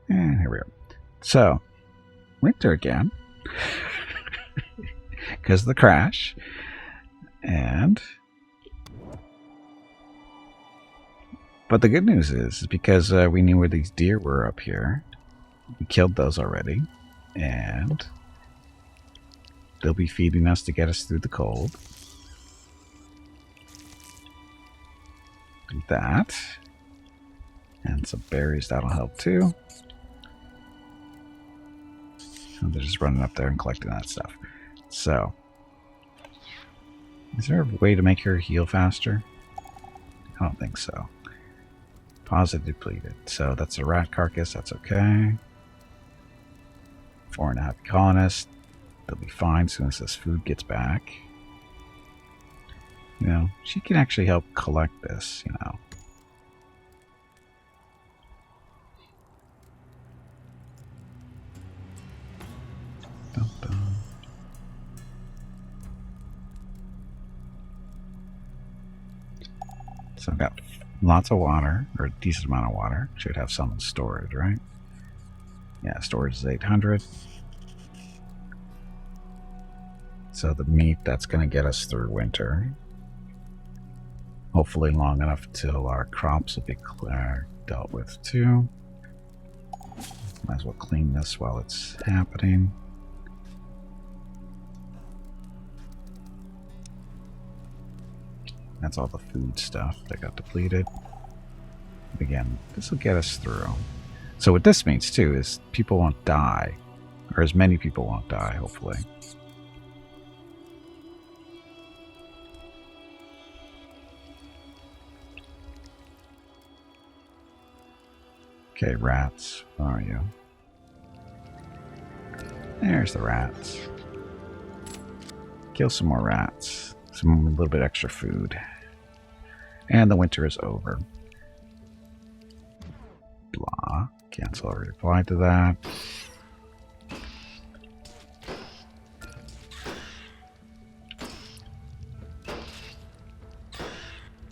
And here we are. So, winter again. Because of the crash. And... But the good news is because we knew where these deer were up here, we killed those already. And they'll be feeding us to get us through the cold. Do that. And some berries, that'll help too. And they're just running up there and collecting that stuff. So, is there a way to make her heal faster? I don't think so. Positive depleted. So that's a rat carcass, that's okay. 4.5 colonists. They'll be fine as soon as this food gets back. You know, she can actually help collect this, you know. Dun, dun. So I've got lots of water, or a decent amount of water. Should have some in storage, right? Yeah, storage is 800. So the meat, that's going to get us through winter. Hopefully long enough till our crops will be dealt with too. Might as well clean this while it's happening. That's all the food stuff that got depleted. Again, this will get us through. So what this means too is people won't die, or as many people won't die, hopefully. Okay, rats, where are you? There's the rats. Kill some more rats. A little bit extra food. And the winter is over. Blah. Cancel our reply to that.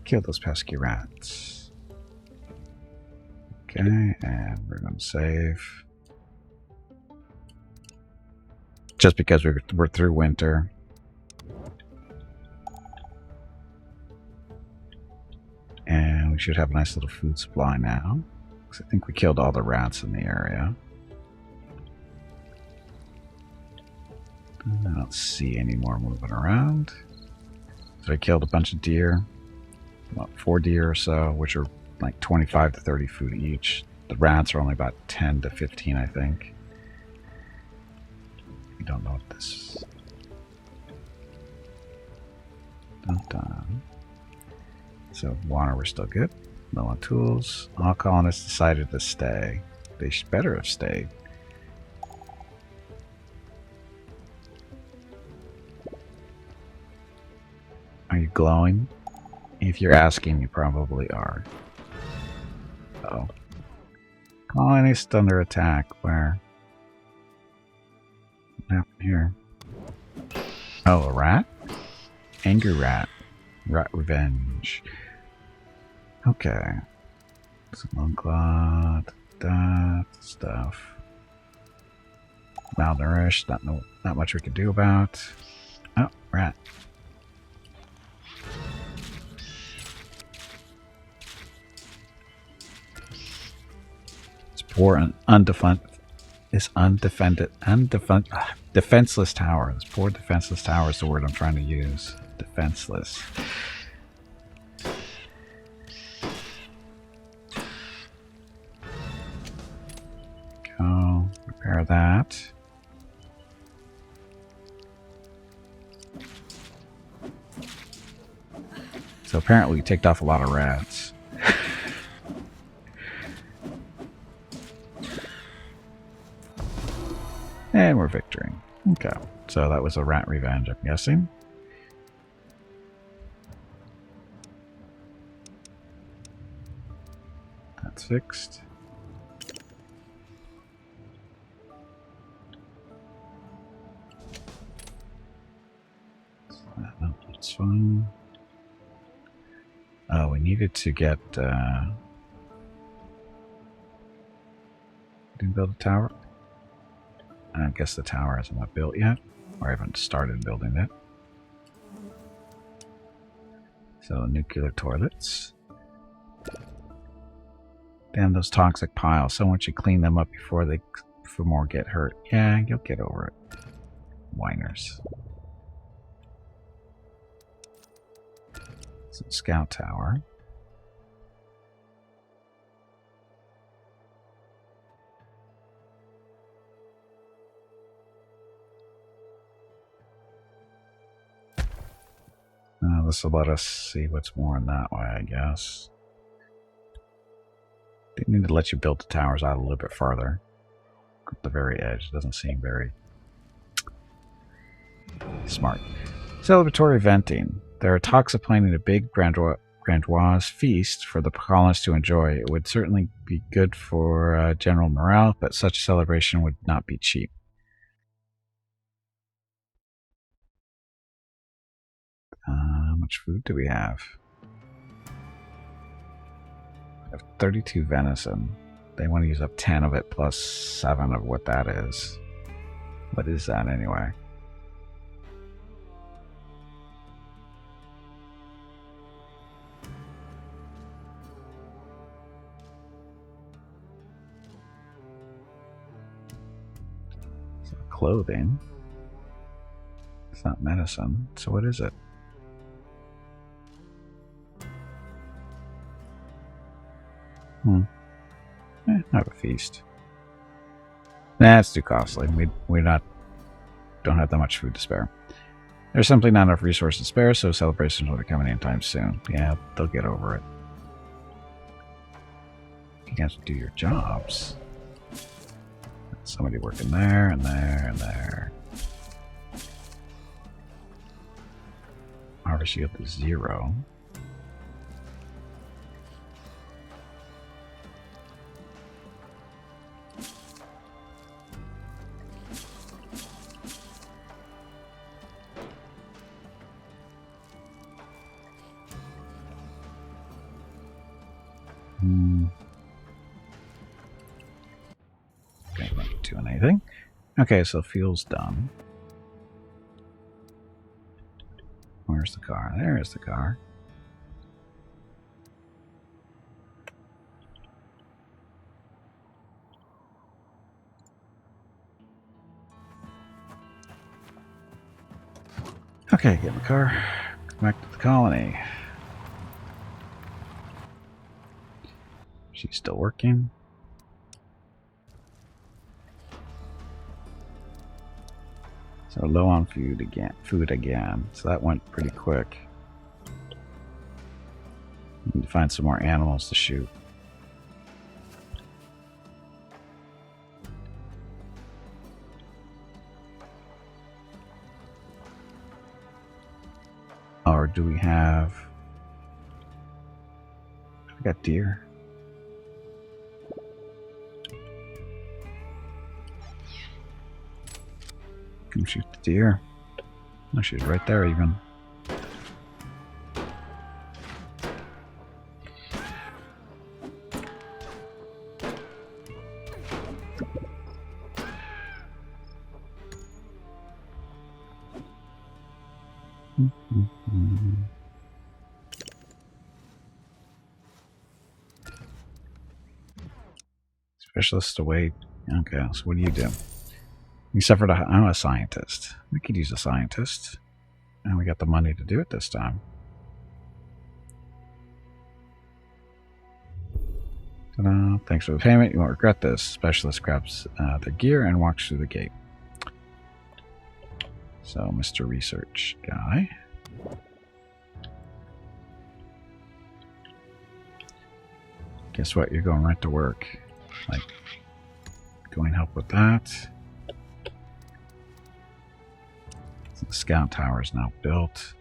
Kill those pesky rats. Okay, and we're going to save. Just because we're through winter. And we should have a nice little food supply now. Because I think we killed all the rats in the area. I don't see any more moving around. So I killed a bunch of deer. About 4 deer or so, which are like 25 to 30 food each. The rats are only about 10 to 15, I think. We don't know what this... Dun dun. So water, we're still good. Low on tools. All colonists decided to stay. They should better have stayed. Are you glowing? If you're asking, you probably are. Uh-oh. Colonist under attack. Where? What happened here? Oh, a rat? Angry rat. Rat revenge. Okay. Slugglot, that stuff. Malnourished, not much we can do about. Oh, rat. It's poor and defenseless tower. This poor defenseless tower is the word I'm trying to use. Defenseless. Go repair that. So apparently we ticked off a lot of rats. And we're victoring. Okay, so that was a rat revenge, I'm guessing. That's fixed. No, that's fine. Oh, we needed to get... Didn't build a tower? I guess the tower hasn't been built yet, or I haven't started building it. So nuclear toilets. Damn those toxic piles. Someone should clean them up before more get hurt. Yeah, you'll get over it. Whiners. So scout tower. This will let us see what's more in that way, I guess. They need to let you build the towers out a little bit farther. At the very edge. Doesn't seem very smart. Celebratory venting. There are talks of planning a big grandiose feast for the colonists to enjoy. It would certainly be good for general morale, but such a celebration would not be cheap. How much food do we have? We have 32 venison. They want to use up 10 of it plus 7 of what that is. What is that anyway? So clothing. It's not medicine. So what is it? Have a feast. Nah, it's too costly. We don't have that much food to spare. There's simply not enough resources to spare, so celebrations will be coming anytime soon. Yeah, they'll get over it. You have to do your jobs. Somebody working there and there and there. Harvest yield is 0. Okay, not doing anything. Okay, so fuel's done. Where's the car? There's the car. Okay, get in the car. Go back to the colony. She's still working. So low on food again. So that went pretty quick. Need to find some more animals to shoot. Or do we have... We got deer. Can shoot the deer. No, she's right there even. Specialist away. Okay, so what do you do? You suffered I'm a scientist. We could use a scientist. And we got the money to do it this time. Ta-da. Thanks for the payment. You won't regret this. Specialist grabs the gear and walks through the gate. So, Mr. Research Guy. Guess what? You're going right to work. Like, go and help with that. So the scout tower is now built.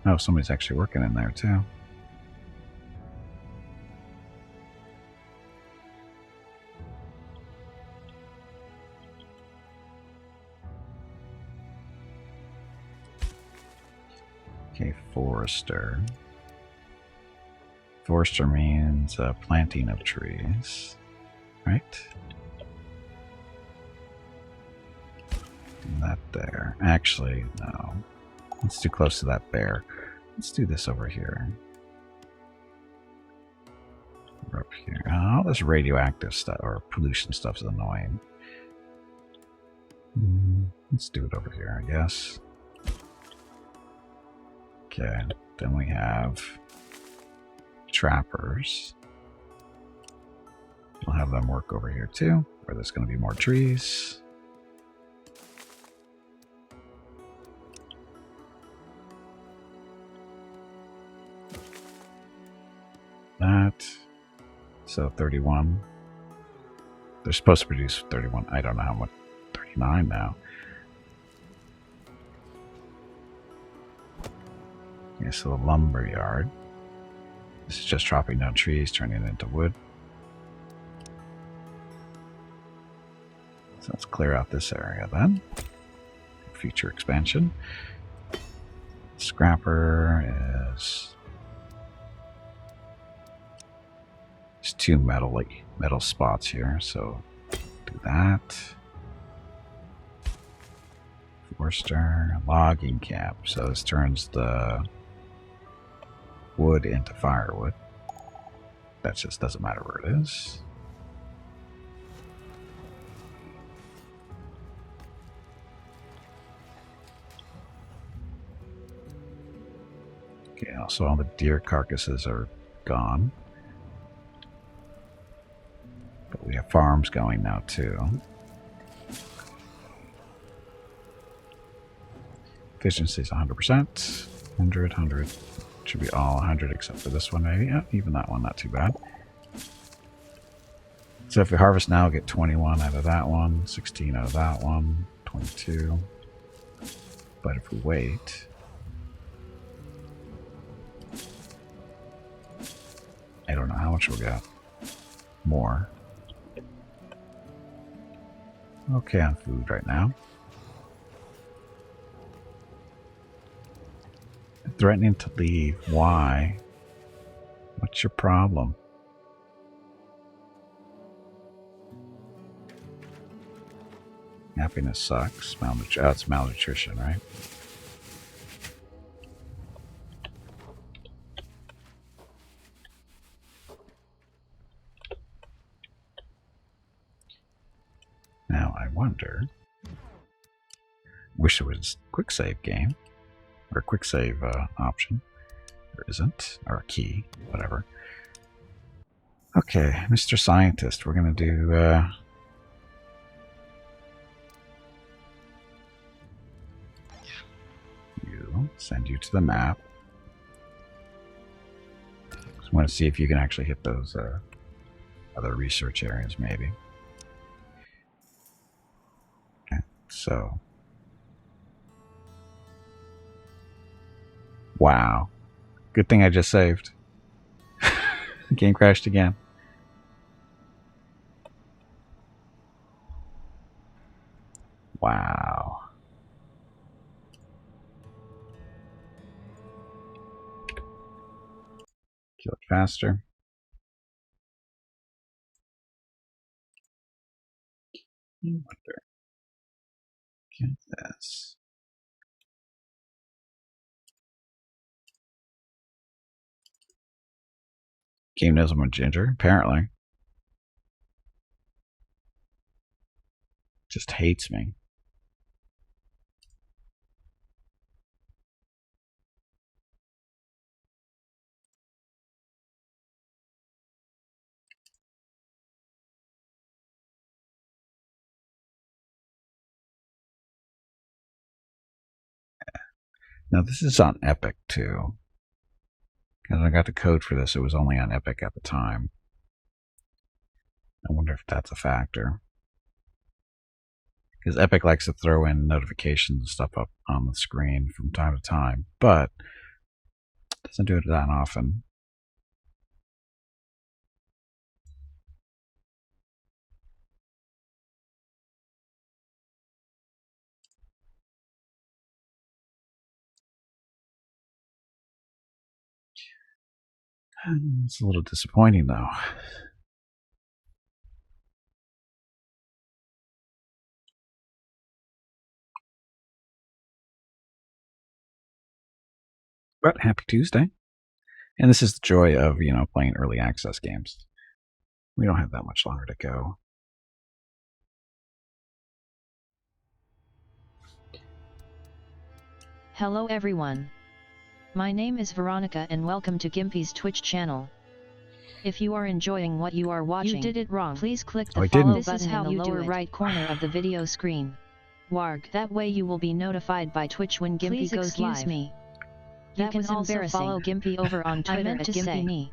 Oh, somebody's actually working in there too. Okay, forester. Forester means planting of trees, right? That there. Actually, no. It's too close to that bear. Let's do this over here. We're up here. Oh, this radioactive stuff or pollution stuff is annoying. Let's do it over here, I guess. Okay, then we have trappers. We'll have them work over here too, where there's going to be more trees. That. So 31. They're supposed to produce 31. I don't know how much. 39 now. Okay, so the lumber yard. This is just chopping down trees, turning it into wood. So let's clear out this area then. Future expansion. Scrapper is... There's two metal spots here, so do that. Forester, logging camp. So this turns the wood into firewood. That just doesn't matter where it is. Okay, also all the deer carcasses are gone. But we have farms going now too. Efficiency is 100%. 100. Should be all 100 except for this one maybe. Yeah, even that one, not too bad. So if we harvest now, we'll get 21 out of that one, 16 out of that one, 22. But if we wait... I don't know how much we'll get. More. Okay on food right now. Threatening to leave. Why? What's your problem? Happiness sucks. It's malnutrition, right? Now I wonder. Wish there was a quick save game. Or a quick save option. There isn't. Or a key. Whatever. Okay, Mr. Scientist. We're going to do... send you to the map. Just want to see if you can actually hit those other research areas, maybe. Okay, so... Wow. Good thing I just saved. The game crashed again. Wow. Kill it faster. I wonder. Get this. Game knows I'm a ginger, apparently. Just hates me. Now this is on Epic too. Because I got the code for this, it was only on Epic at the time. I wonder if that's a factor. Because Epic likes to throw in notifications and stuff up on the screen from time to time, but doesn't do it that often. It's a little disappointing, though. But happy Tuesday. And this is the joy of, playing early access games. We don't have that much longer to go. Hello everyone. My name is Veronica and welcome to Gimpy's Twitch channel. If you are enjoying what you are watching, you did it wrong. Please click the follow button in the lower right corner of the video screen. Warg. That way you will be notified by Twitch when Gimpy goes live. Excuse me. You can also follow Gimpy over on Twitter at GimpyMe.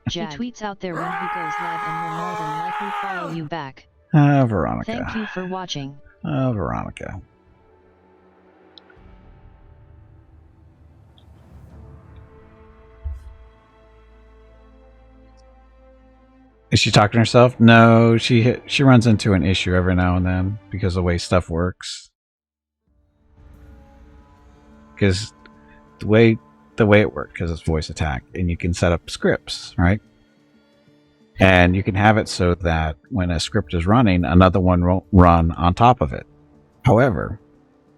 He tweets out there when he goes live and will more than likely follow you back. Veronica. Thank you for watching. Veronica. Is she talking to herself? No, she runs into an issue every now and then because of the way stuff works. Because the way it works, because it's voice attack, and you can set up scripts, right? And you can have it so that when a script is running, another one won't run on top of it. However,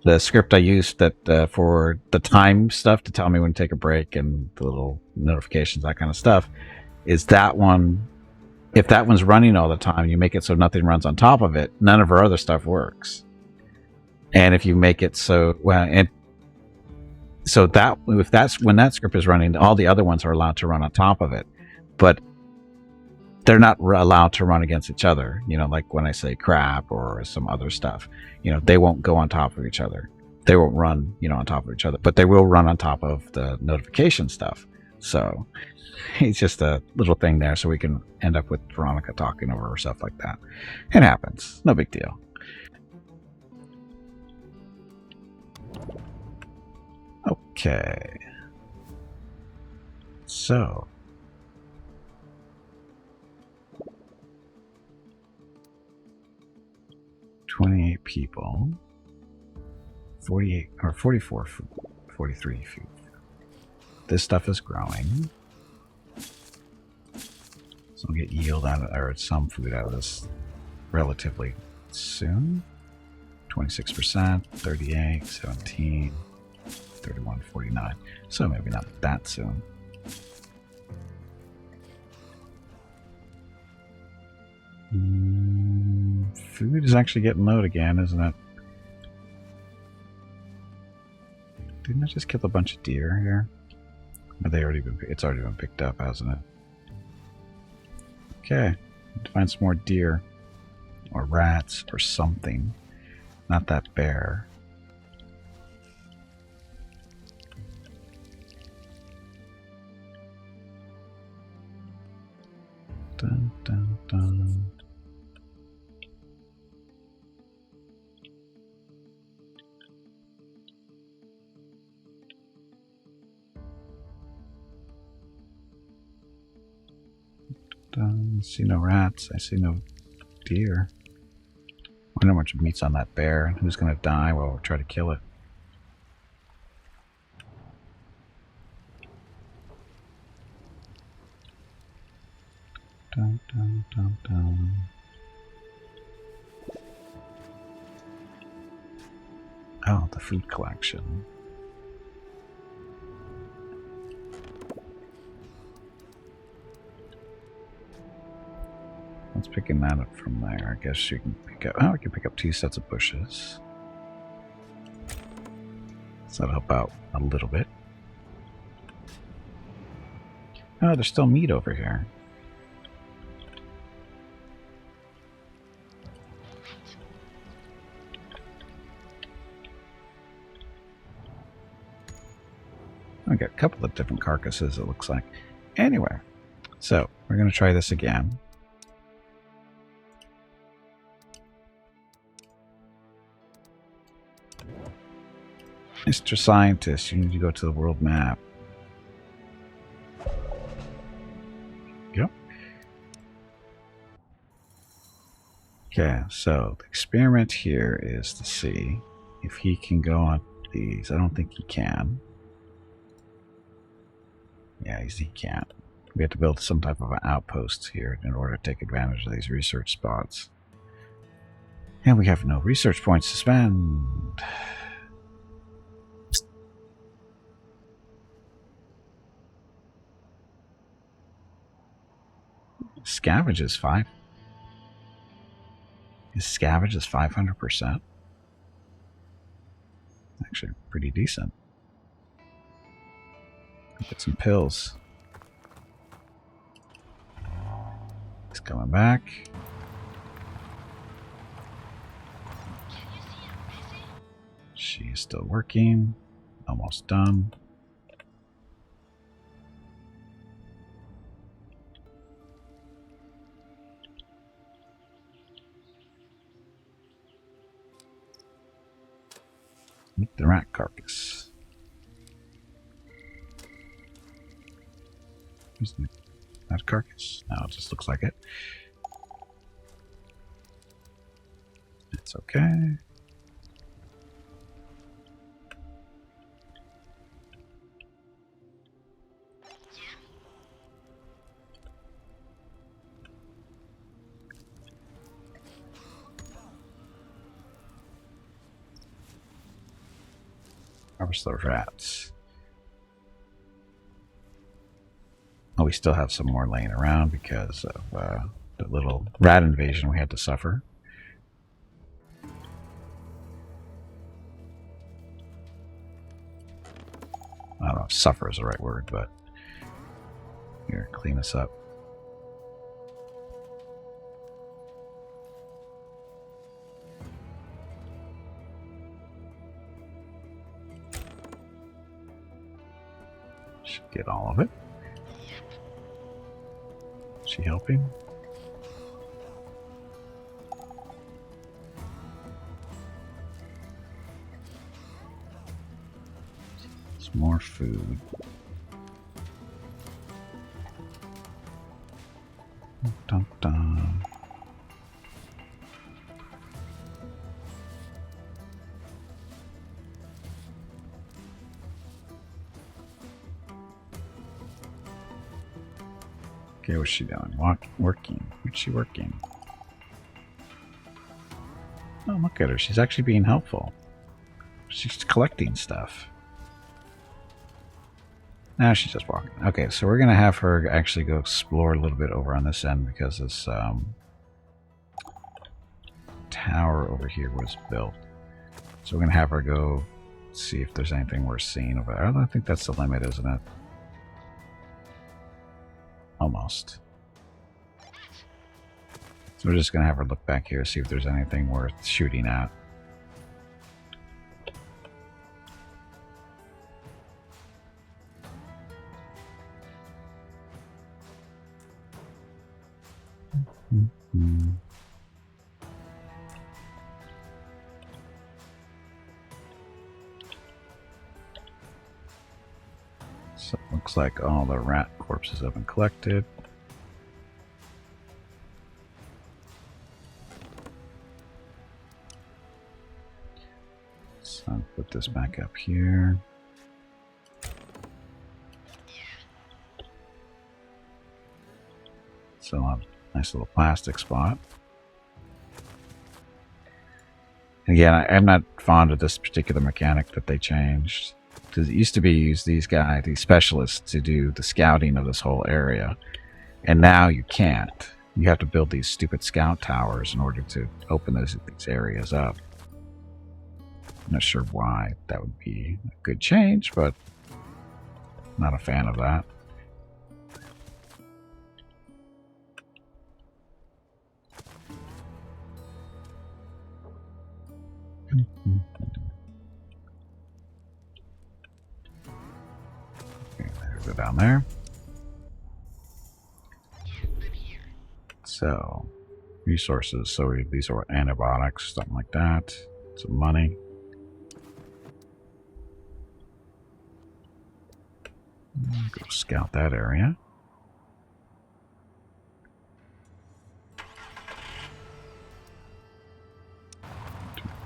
the script I used that for the time stuff to tell me when to take a break and the little notifications, that kind of stuff, is that one. If that one's running all the time, you make it so nothing runs on top of it, none of our other stuff works. And if you make it so, when that script is running, all the other ones are allowed to run on top of it, but they're not allowed to run against each other. Like when I say crap or some other stuff, they won't go on top of each other. They won't run, on top of each other, but they will run on top of the notification stuff. So it's just a little thing there so we can end up with Veronica talking over or stuff like that. It happens. No big deal. Okay. So. $28 people. 48 or 44 food. 43 food. This stuff is growing. So we'll get yield out of, or some food out of this relatively soon. 26%, 38, 17, 31, 49. So maybe not that soon. Food is actually getting low again, isn't it? Didn't I just kill a bunch of deer here? Or it's already been picked up, hasn't it? Okay, need to find some more deer, or rats, or something. Not that bear. Dun, dun, dun. I see no rats. I see no deer. I wonder how much meat's on that bear and who's going to die while we try to kill it. Dun, dun, dun, dun. Oh, the food collection. Let's picking that up from there. I guess you can pick up. Oh, we can pick up 2 sets of bushes. So that'll help out a little bit. Oh, there's still meat over here. I got a couple of different carcasses, it looks like. Anyway, so we're going to try this again. Mr. Scientist, you need to go to the world map. Yep. Okay, so the experiment here is to see if he can go on these. I don't think he can. Yeah, he can't. We have to build some type of an outpost here in order to take advantage of these research spots. And we have no research points to spend. Scavenge is 5. His scavenge is 500%. Actually, pretty decent. Get some pills. He's coming back. She is still working. Almost done. Eat the rat carcass. Where's the rat carcass? No, it just looks like it. It's okay. Harvest those rats. Oh, we still have some more laying around because of the little rat invasion we had to suffer. I don't know if suffer is the right word, but here, clean this up. Should get all of it. Is she helping? Some more food. Dun, dun. Okay, what's she doing? Working. What's she working? Oh, look at her. She's actually being helpful. She's collecting stuff. Now she's just walking. Okay, so we're going to have her actually go explore a little bit over on this end because this tower over here was built. So we're going to have her go see if there's anything worth seeing over there. I think that's the limit, isn't it? Almost. So we're just going to have her look back here, see if there's anything worth shooting at. So it looks like all the rat corpses have been collected. So I'll put this back up here. So I'll have a nice little plastic spot. And again, I'm not fond of this particular mechanic that they changed. Because it used to be use these specialists to do the scouting of this whole area. And now you can't. You have to build these stupid scout towers in order to open these areas up. I'm not sure why that would be a good change, but not a fan of that. Okay, there's it down there. So, resources. So these are antibiotics, something like that. Some money. Go scout that area.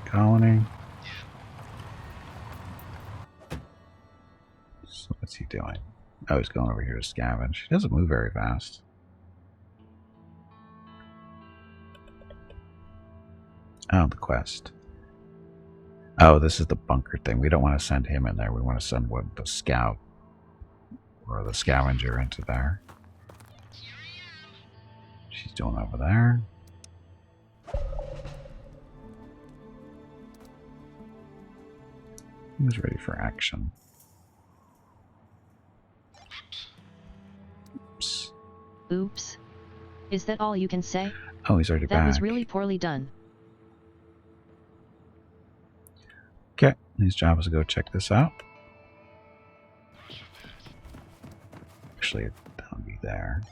Colony. So what's he doing? Oh, he's going over here to scavenge. He doesn't move very fast. Oh, the quest. Oh, this is the bunker thing. We don't want to send him in there. We want to send the scout or the scavenger into there. She's doing over there. Who's ready for action? Oops. Oops. Is that all you can say? Oh, he's already back. That was really poorly done. Okay, his job is to go check this out. Actually, that'll be there.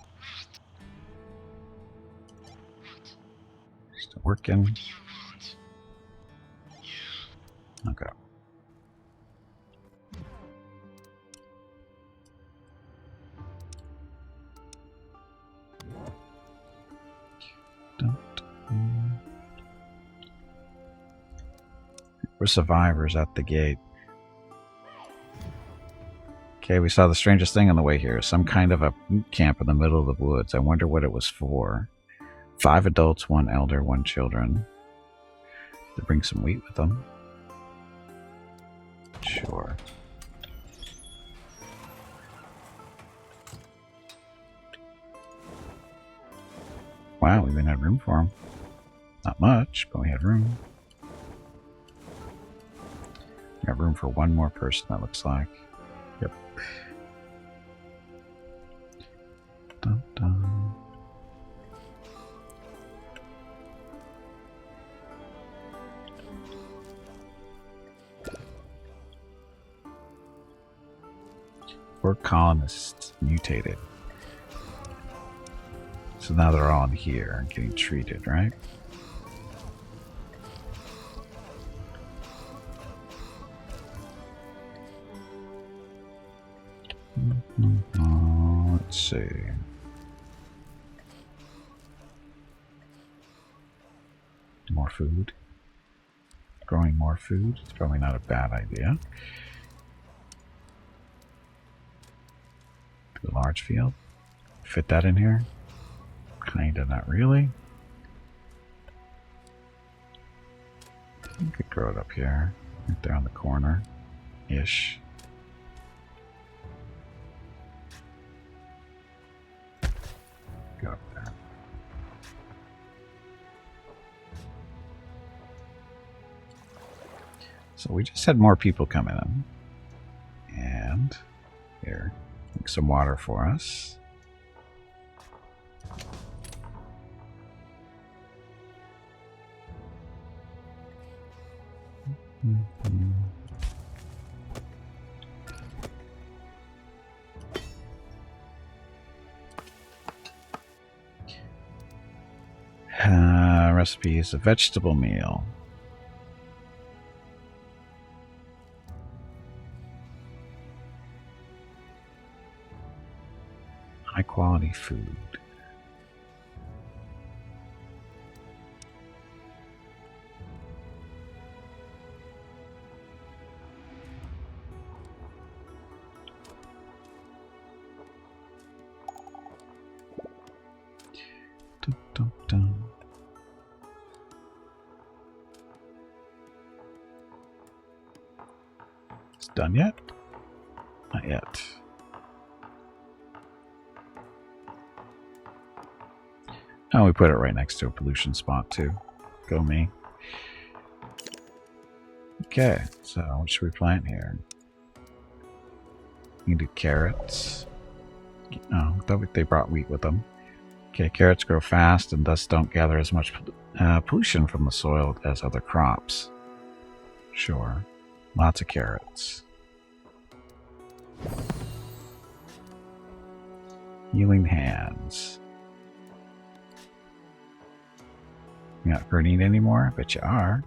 Still working. Okay. We're survivors at the gate. Okay, we saw the strangest thing on the way here. Some kind of a boot camp in the middle of the woods. I wonder what it was for. 5 adults, 1 elder, 1 children. They bring some wheat with them. Sure. Wow, we even had room for them. Not much, but we had room. We have room for 1 more person, that looks like. Yep. Dun, dun. Four colonists mutated. So now they're all in here and getting treated, right? Let's see. More food. Growing more food. It's probably not a bad idea. The large field. Fit that in here? Kinda, not really. You could grow it up here. Right there on the corner. Ish. Go up there. So we just had more people coming in. And here, make some water for us. Recipe is a vegetable meal. High quality food. Dun, dun, dun. It's done yet? Not yet. Oh, we put it right next to a pollution spot too. Go me. Okay, so what should we plant here? We can do carrots. Oh, I thought they brought wheat with them. Okay, carrots grow fast and thus don't gather as much pollution from the soil as other crops. Sure. Lots of carrots. Healing hands. You're not hurting anymore? I bet you are.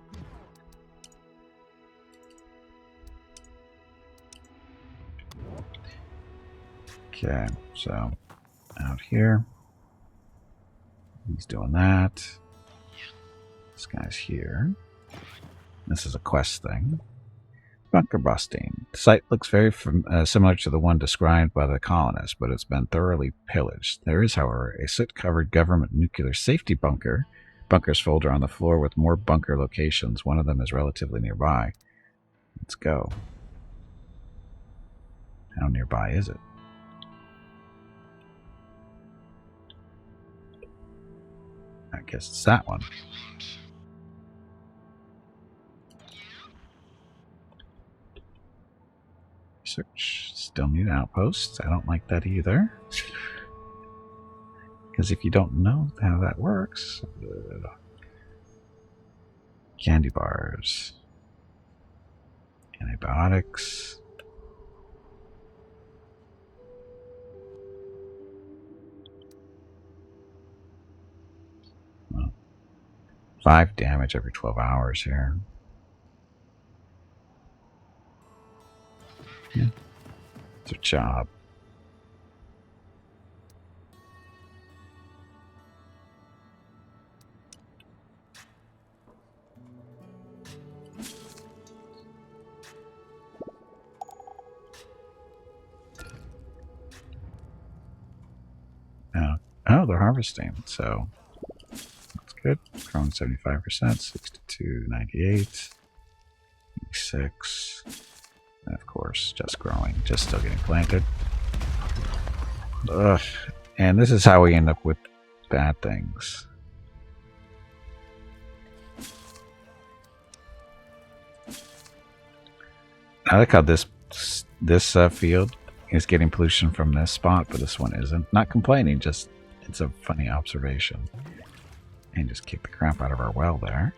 Okay, so out here. He's doing that. This guy's here. This is a quest thing. Bunker busting. The site looks very similar to the one described by the colonists, but it's been thoroughly pillaged. There is, however, a soot-covered government nuclear safety bunkers folder on the floor with more bunker locations. One of them is relatively nearby. Let's go. How nearby is it? I guess it's that one. Research. Still need outposts. I don't like that either. Because if you don't know how that works... Candy bars. Antibiotics. Well, 5 damage every 12 hours here. Yeah. It's a job. Oh, they're harvesting, so that's good. Growing 75%, 62, 98, 6. And of course, just growing, just still getting planted. Ugh. And this is how we end up with bad things. I like how this field is getting pollution from this spot, but this one isn't. Not complaining, just it's a funny observation. And just kick the crap out of our well there.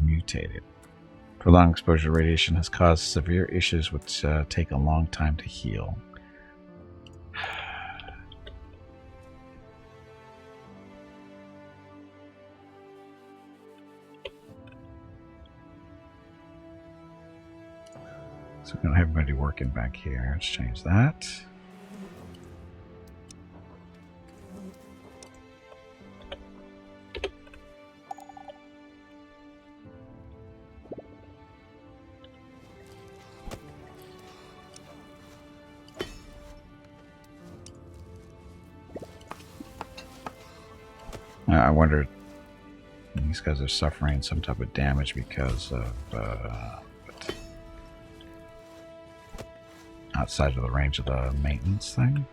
Mutated. Prolonged exposure to radiation has caused severe issues which take a long time to heal. So we don't have everybody working back here. Let's change that. I wonder, these guys are suffering some type of damage because of outside of the range of the maintenance thing.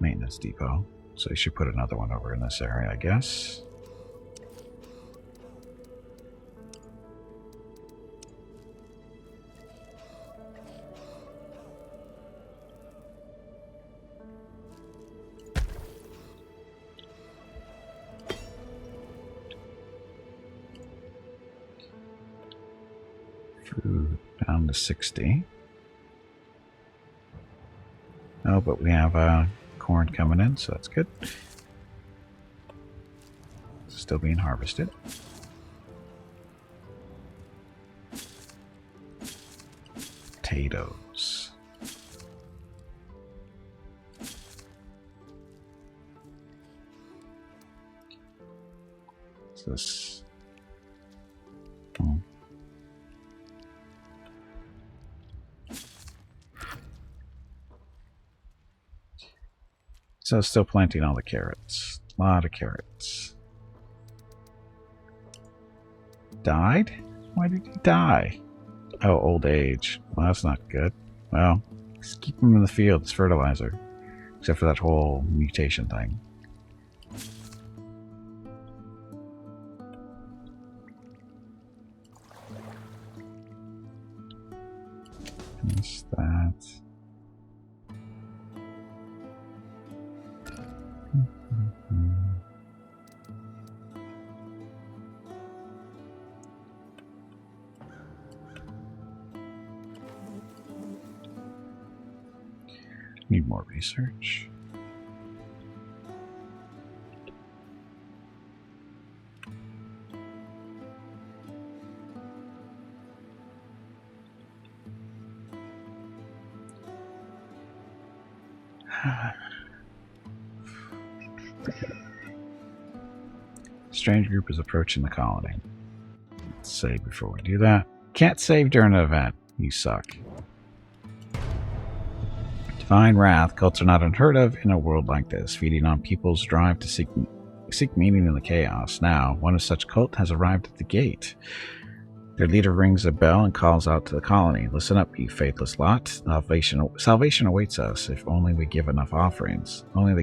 Maintenance depot. So you should put another one over in this area, I guess. Food down to 60. Oh, but we have corn coming in, so that's good. Still being harvested. Potatoes. What's this? Oh. So still planting all the carrots. A lot of carrots. Died? Why did he die? Oh, old age. Well, that's not good. Well, just keep him in the field. It's fertilizer. Except for that whole mutation thing. What's that? Need more research. Strange group is approaching the colony. Let's save before we do that. Can't save during an event. You suck. Divine wrath. Cults are not unheard of in a world like this, feeding on people's drive to seek meaning in the chaos. Now, one of such cult has arrived at the gate. Their leader rings a bell and calls out to the colony. Listen up, you faithless lot. Salvation awaits us if only we give enough offerings. Open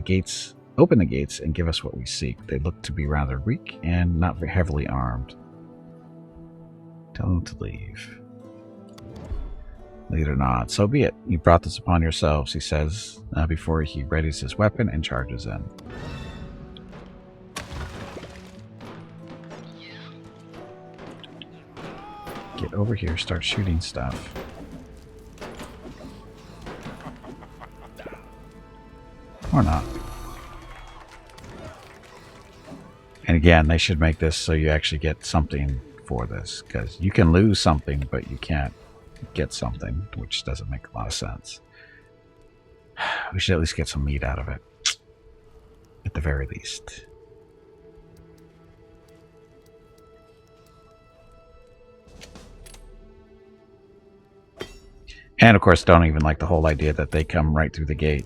the gates and give us what we seek. They look to be rather weak and not very heavily armed. Tell them to leave. Leader nods. So be it. You brought this upon yourselves, he says, before he readies his weapon and charges in. Get over here, start shooting stuff. Or not. And again, they should make this so you actually get something for this, because you can lose something, but you can't get something, which doesn't make a lot of sense. We should at least get some meat out of it, at the very least. And of course, don't even like the whole idea that they come right through the gate.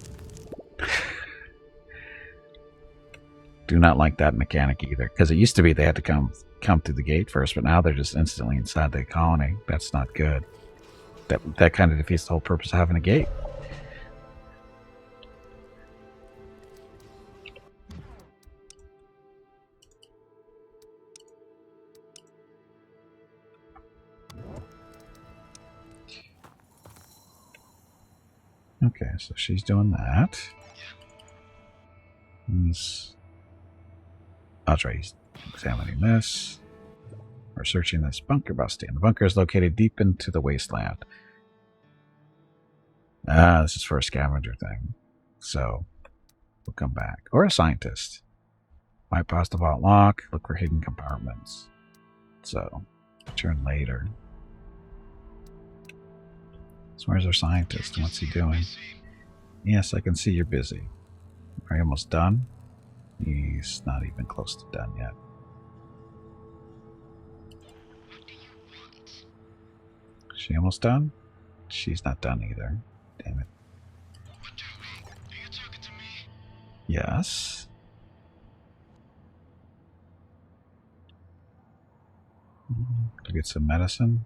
Do not like that mechanic either, because it used to be they had to come through the gate first, but now they're just instantly inside the colony. That's not good. That kind of defeats the whole purpose of having a gate. Okay, so she's doing that. That's right, he's examining this. We're searching this bunker busting. The bunker is located deep into the wasteland. This is for a scavenger thing. So, we'll come back. Or a scientist. Might pass the vault lock, look for hidden compartments. So, return later. So where's our scientist? What's he doing? Yes, I can see you're busy. Are you almost done? He's not even close to done yet. Is she almost done? She's not done either. Damn it. Are you talking to me? Yes. To get some medicine.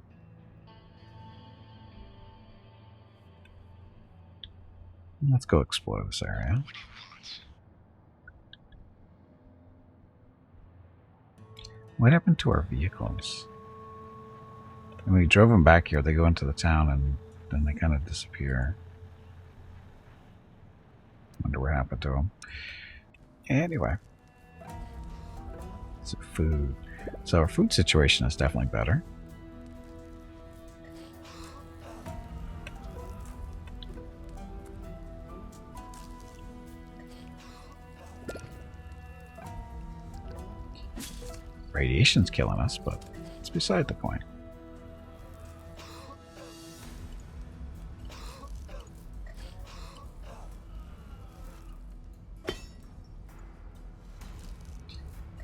Let's go explore this area. What do you want? What happened to our vehicles? When we drove them back here, they go into the town and then they kind of disappear. Wonder what happened to them. Anyway. So food. So our food situation is definitely better. Radiation's killing us, but it's beside the point.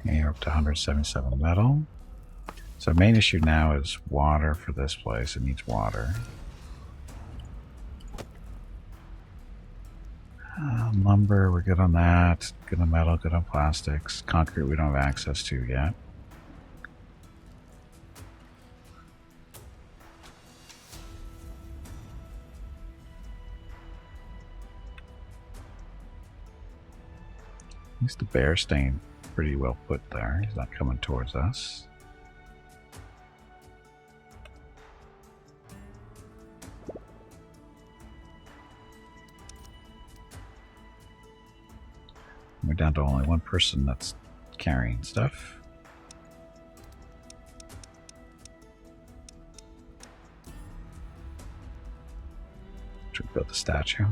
Okay, you're up to 177 metal. So main issue now is water for this place. It needs water. Lumber, we're good on that. Good on metal, good on plastics. Concrete we don't have access to yet. At least the bear staying pretty well put there. He's not coming towards us. We're down to only one person that's carrying stuff. Should we build the statue?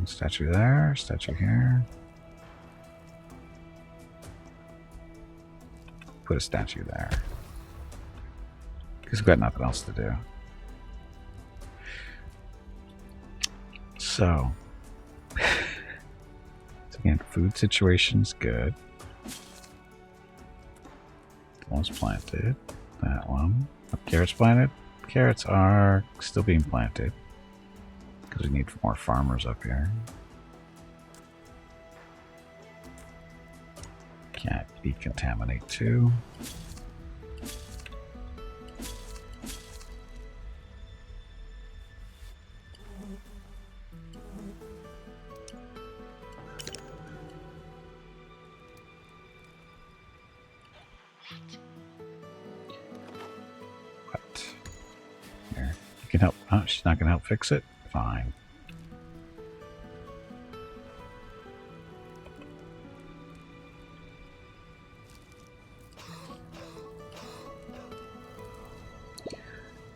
Statue there, statue here. Put a statue there. Because we've got nothing else to do. So again, food situation's good. That one's planted. That one. Carrots planted. Carrots are still being planted. Because we need more farmers up here. Can't decontaminate too. What? Here. You can help. Oh, she's not going to help fix it? Fine.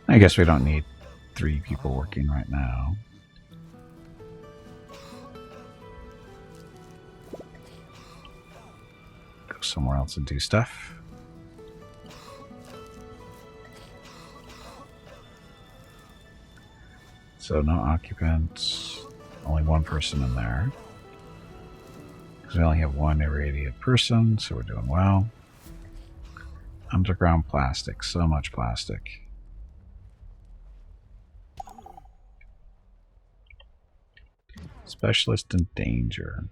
I guess we don't need 3 people working right now. Go somewhere else and do stuff. So no occupants, only 1 person in there. Because we only have 1 irradiated person, so we're doing well. Underground plastic, so much plastic. Specialist in danger.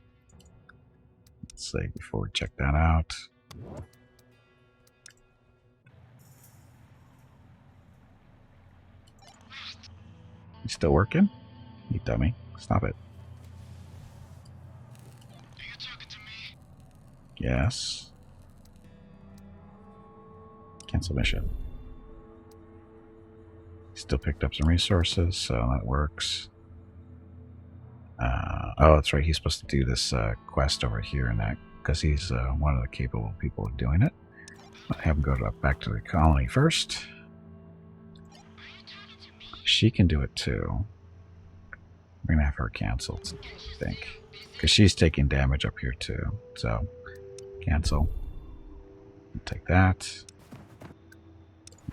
Let's see before we check that out. You still working? You dummy. Stop it. Are you talking to me? Yes. Cancel mission. Still picked up some resources, so that works. Oh, that's right. He's supposed to do this quest over here and that because he's one of the capable people of doing it. I'll have him go back to the colony first. She can do it too. We're gonna have her canceled, I think, because she's taking damage up here too. So cancel. Take that.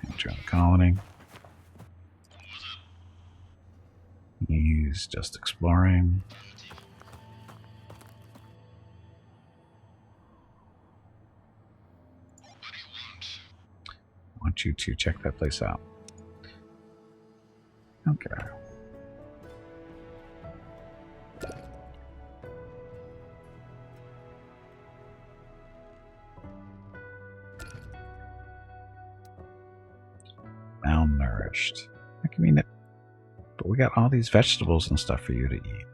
And join the colony. He's just exploring. I want you to check that place out. Okay. Malnourished. I mean, but we got all these vegetables and stuff for you to eat.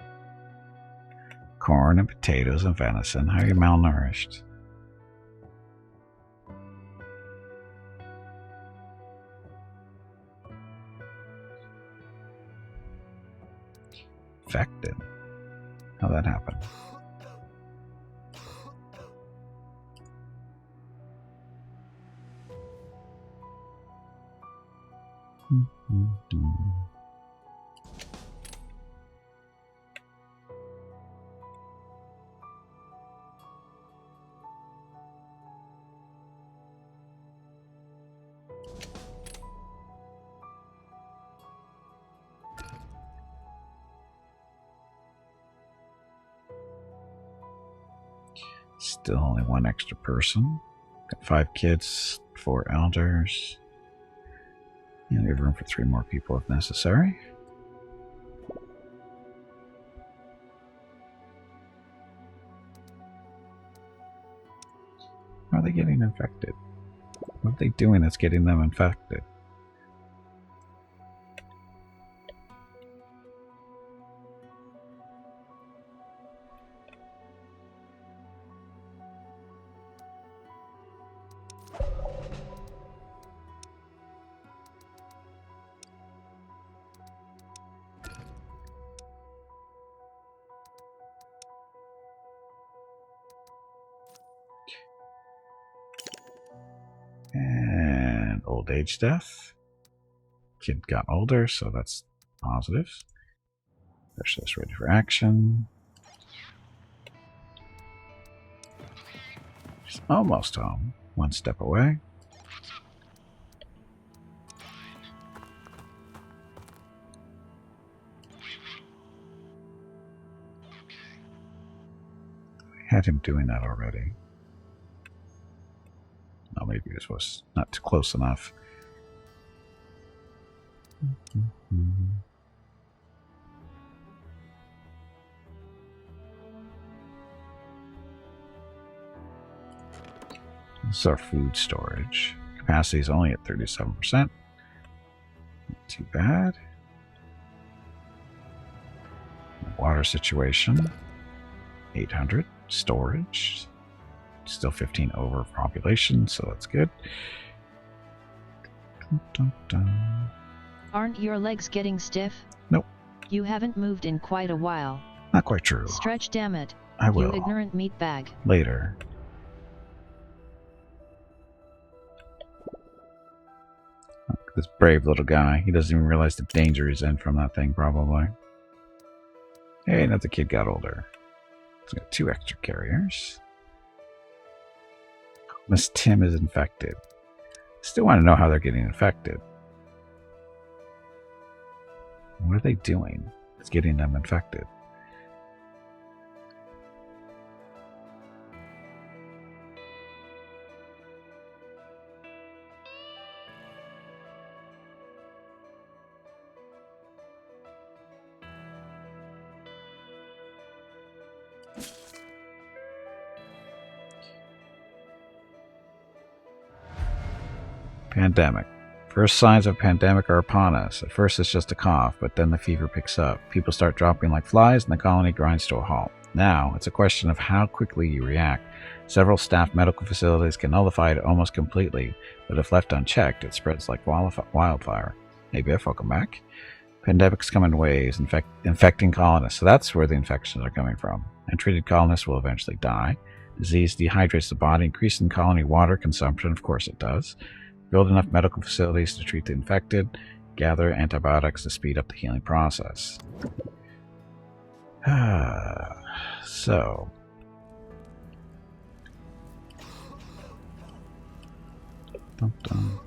Corn and potatoes and venison. How are you malnourished? Infected. How'd that happen? Still only 1 extra person. Got 5 kids, 4 elders. You know, we have room for 3 more people if necessary. How are they getting infected? What are they doing that's getting them infected? And old age death. Kid got older, so that's positive. Push this ready for action. She's almost home. One step away. I had him doing that already. Oh, maybe this was not too close enough. This is our food storage. Capacity is only at 37%. Not too bad. Water situation. 800. Storage. Still 15 over population, so that's good. Dun, dun, dun. Aren't your legs getting stiff? Nope. You haven't moved in quite a while. Not quite true. Stretch, damn it. I will. You ignorant meatbag. Later. Look, this brave little guy. He doesn't even realize the danger he's in from that thing, probably. Hey, another kid got older. So we got 2 extra carriers. Miss Tim is infected. Still want to know how they're getting infected. What are they doing? It's getting them infected. Pandemic. First signs of pandemic are upon us. At first it's just a cough, but then the fever picks up. People start dropping like flies and the colony grinds to a halt. Now, it's a question of how quickly you react. Several staffed medical facilities can nullify it almost completely, but if left unchecked, it spreads like wildfire. Hey Biff, welcome back. Pandemics come in waves, infecting colonists, so that's where the infections are coming from. Untreated colonists will eventually die. Disease dehydrates the body, increasing colony water consumption, of course it does. Build enough medical facilities to treat the infected, gather antibiotics to speed up the healing process. So. Dun, dun.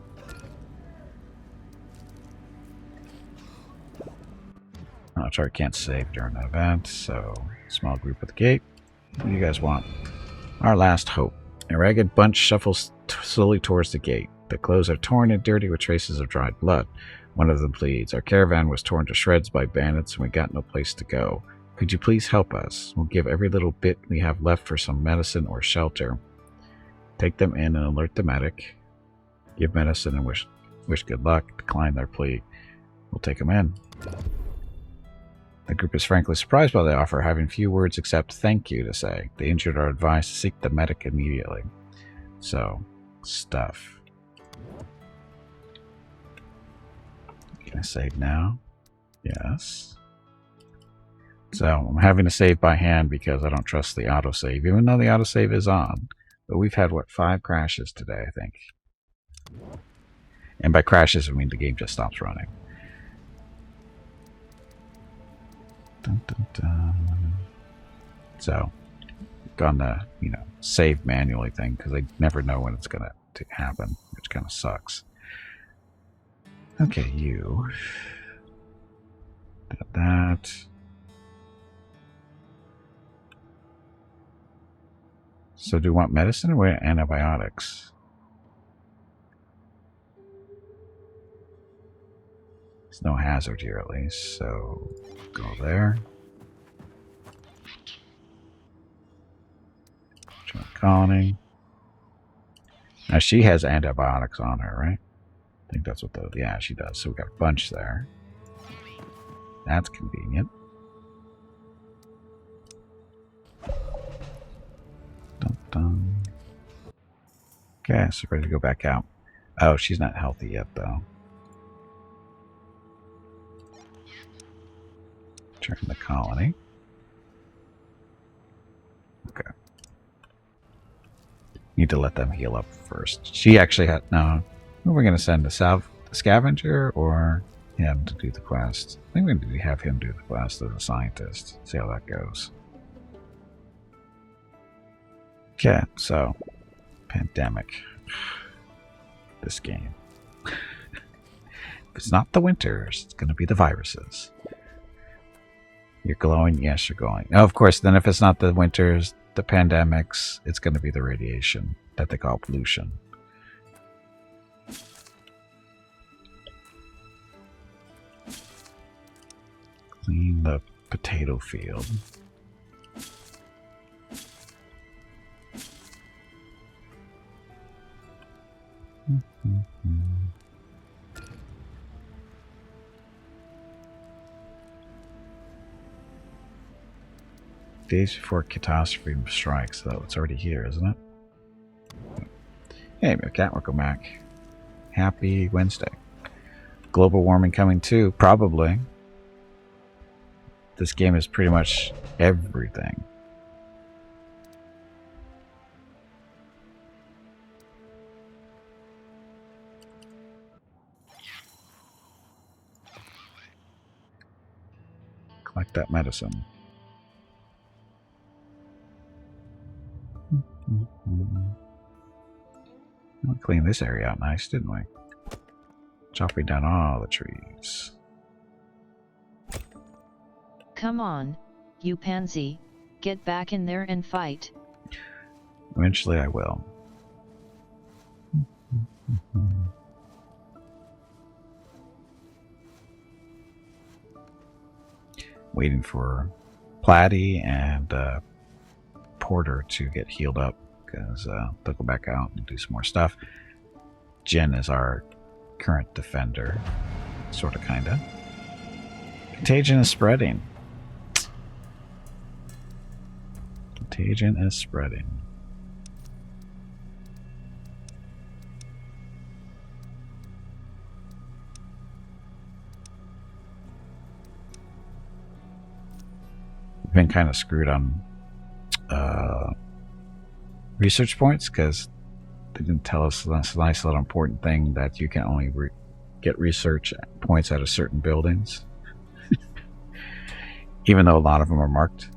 Oh, sorry, can't save during the event, so small group at the gate. What do you guys want? Our last hope. A ragged bunch shuffles slowly towards the gate. The clothes are torn and dirty with traces of dried blood. One of them pleads, "Our caravan was torn to shreds by bandits and we got no place to go. Could you please help us? We'll give every little bit we have left for some medicine or shelter." Take them in and alert the medic. Give medicine and wish good luck. Decline their plea. We'll take them in. The group is frankly surprised by the offer, having few words except thank you to say. The injured are advised to seek the medic immediately. So, stuff. Can I save now? Yes. So, I'm having to save by hand because I don't trust the autosave, even though the autosave is on. But we've had, what, 5 crashes today, I think. And by crashes, I mean the game just stops running. Dun, dun, dun. So, on the, save manually thing, because I never know when it's going to happen, which kind of sucks. Okay, you. Did that. So do you want medicine or antibiotics? There's no hazard here at least, so go there. Join colony. Now she has antibiotics on her, right? I think that's what yeah, she does. So we got a bunch there. That's convenient. Dun, dun. Okay, so ready to go back out. Oh, she's not healthy yet, though. Turn the colony. Okay. Need to let them heal up first. She actually had... No. Who are we going to send? A scavenger or... him to do the quest. I think we need to have him do the quest as a scientist. See how that goes. Okay, so pandemic. This game. If it's not the winters, it's going to be the viruses. You're glowing? Yes, you're glowing. Now, of course, then if it's not the winters, the pandemics, it's going to be the radiation that they call pollution. Clean the potato field. Days before catastrophe strikes, though. It's already here, isn't it? Hey, cat, welcome back. Happy Wednesday. Global warming coming too, probably. This game is pretty much everything. Collect that medicine. We cleaned this area out nice, didn't we? Chopping down all the trees. Come on, you pansy. Get back in there and fight. Eventually I will. Waiting for Platy and Porter to get healed up because they'll go back out and do some more stuff. Jen is our current defender. Sorta, kinda. Contagion is spreading. Contagion is spreading. We've been kind of screwed on research points because they didn't tell us this nice little important thing that you can only get research points out of certain buildings. Even though a lot of them are marked.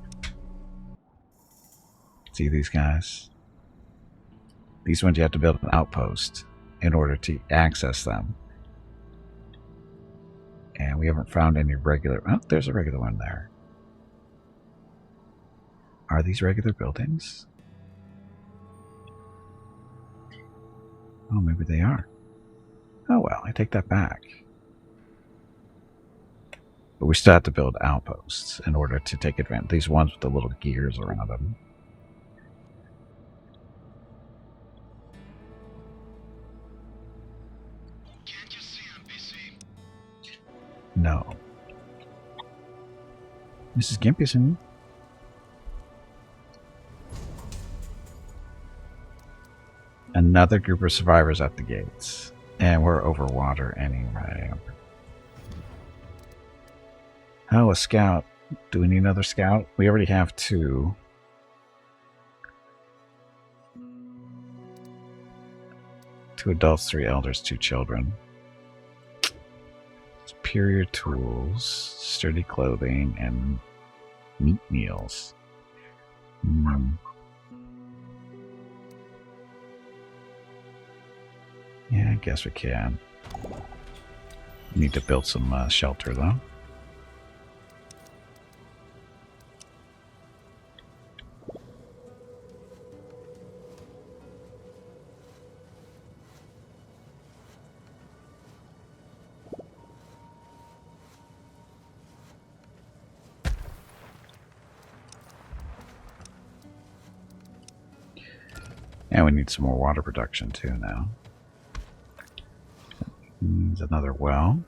See these guys? These ones you have to build an outpost in order to access them. And we haven't found any regular... Oh, there's a regular one there. Are these regular buildings? Oh, maybe they are. Oh well, I take that back. But we still have to build outposts in order to take advantage. These ones with the little gears around them. Can't you see NPC? No. Mrs. Gimpison. Another group of survivors at the gates. And we're over water anyway. Oh, a scout. Do we need another scout? We already have 2. Two adults, 3 elders, 2 children. Superior tools, sturdy clothing, and meat meals. Yeah, I guess we can. Need to build some shelter, though. And we need some more water production, too, now. Needs another well.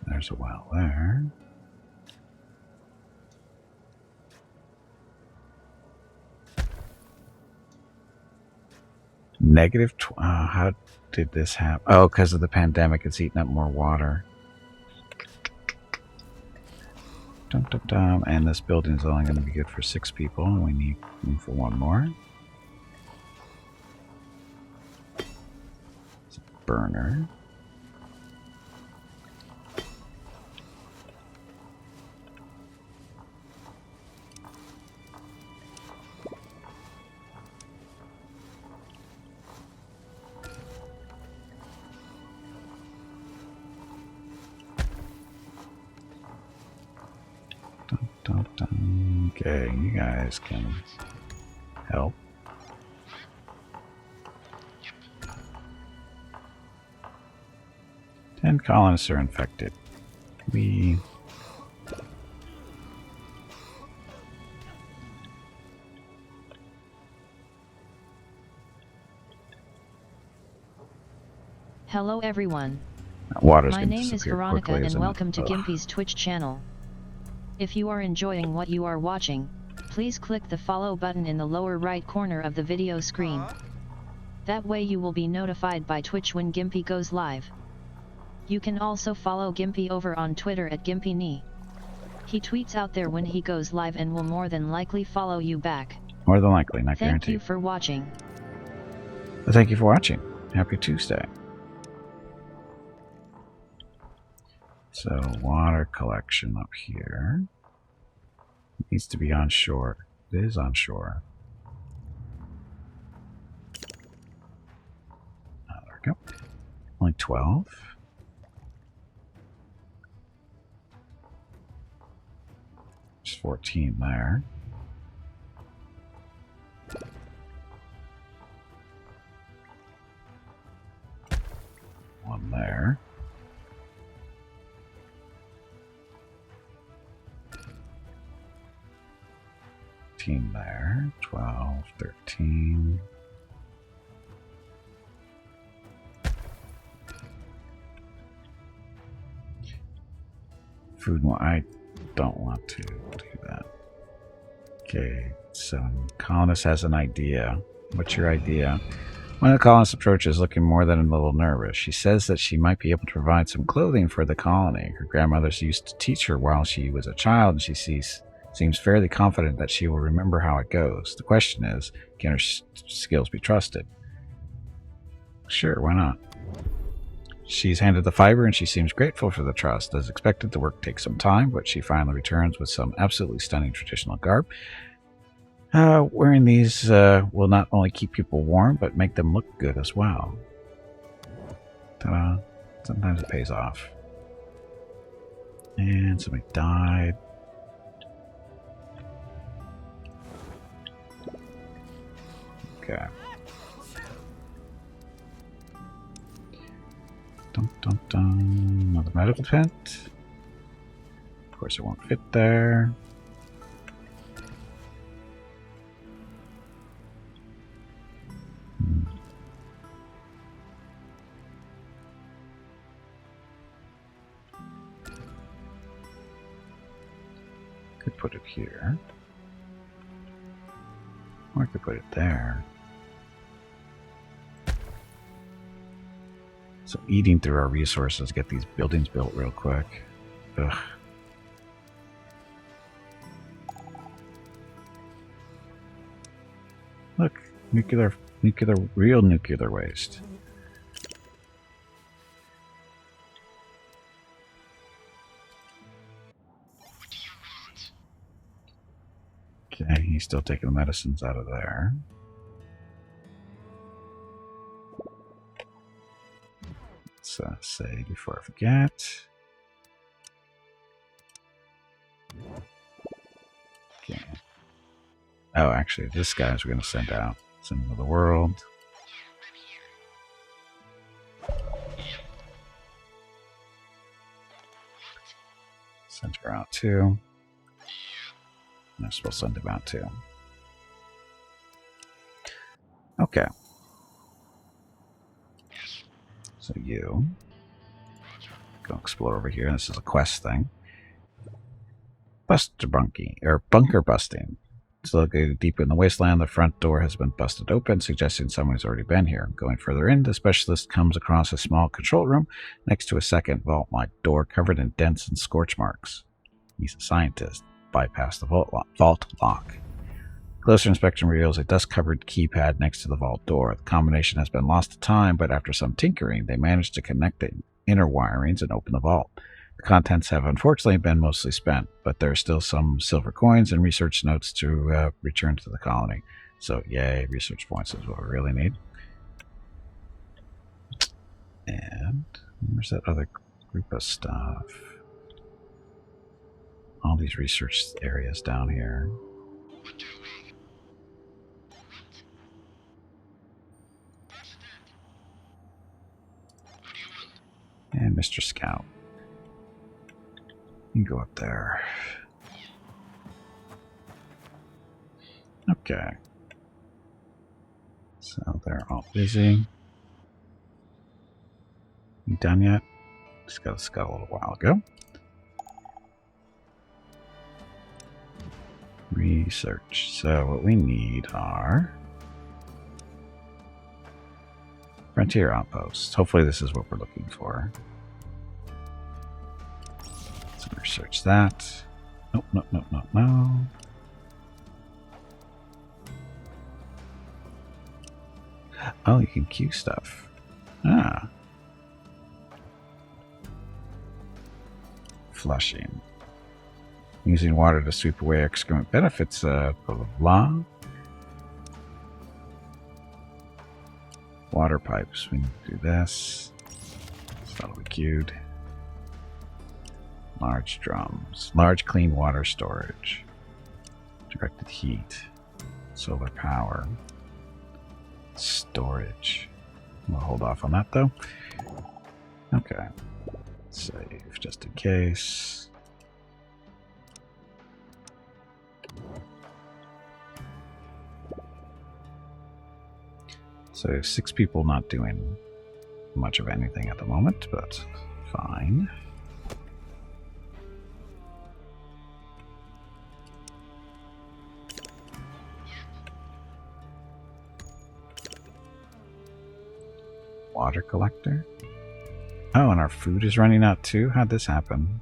There's a well there. Negative. How did this happen? Oh, because of the pandemic, it's eating up more water. Dum dum dum. And this building is only going to be good for 6 people, and we need room for 1 more. It's a burner. Okay, you guys can help. Yep. 10 colonists are infected. Hello everyone. Water's My name is Veronica and welcome to Gimpy's Twitch channel. If you are enjoying what you are watching, please click the follow button in the lower right corner of the video screen. That way you will be notified by Twitch when Gimpy goes live. You can also follow Gimpy over on Twitter at GimpyKnee. He tweets out there when he goes live and will more than likely follow you back. More than likely, not guaranteed. Thank you for watching. Well, thank you for watching. Happy Tuesday. So, water collection up here. It needs to be on shore. It is on shore. Oh, there we go. Only 12. There's 14 there. One there. 13 there. 12, 13. Food. I don't want to do that. Okay, so colonist has an idea. What's your idea? One of the colonists approaches, looking more than a little nervous. She says that she might be able to provide some clothing for the colony. Her grandmother used to teach her while she was a child, and she seems fairly confident that she will remember how it goes. The question is, can her skills be trusted? Sure, why not? She's handed the fiber, and she seems grateful for the trust. As expected, the work takes some time, but she finally returns with some absolutely stunning traditional garb. Wearing these will not only keep people warm, but make them look good as well. Ta-da. Sometimes it pays off. And somebody died. Okay. Dun, dun, dun. Another medical tent. Of course, it won't fit there. Could put it here. Or I could put it there. So eating through our resources, get these buildings built real quick. Ugh. Look, real nuclear waste. What do you want? Okay, he's still taking the medicines out of there. Let's say before I forget. Okay. Oh, actually, this guy's we're going to send out. Send him to the world. Send her out too. I'm supposed to send him out too. Okay. So you go explore over here. This is a quest thing. Bunker busting. It's located deep in the wasteland. The front door has been busted open, suggesting someone's already been here. Going further in, the specialist comes across a small control room next to a second vault-like door covered in dents and scorch marks. He's a scientist. Bypass the vault lock. Closer inspection reveals a dust-covered keypad next to the vault door. The combination has been lost to time, but after some tinkering, they managed to connect the inner wirings and open the vault. The contents have unfortunately been mostly spent, but there are still some silver coins and research notes to return to the colony. So, yay, research points is what we really need. And where's that other group of stuff? All these research areas down here. What do you want? What do you want? And Mr. Scout. You can go up there. Okay. So they're all busy. You done yet? Just got a little while ago. Research. So what we need are frontier outposts. Hopefully this is what we're looking for. So research that. Nope, nope, nope, nope, no. Oh, you can queue stuff. Ah. Flushing. Using water to sweep away excrement benefits, blah, blah, blah. Water pipes. We need to do this. So that'll be queued. Large drums. Large clean water storage. Directed heat. Solar power. Storage. We'll hold off on that though. Okay. Save just in case. So 6 people not doing much of anything at the moment, but fine. Water collector. Oh, and our food is running out too? How'd this happen?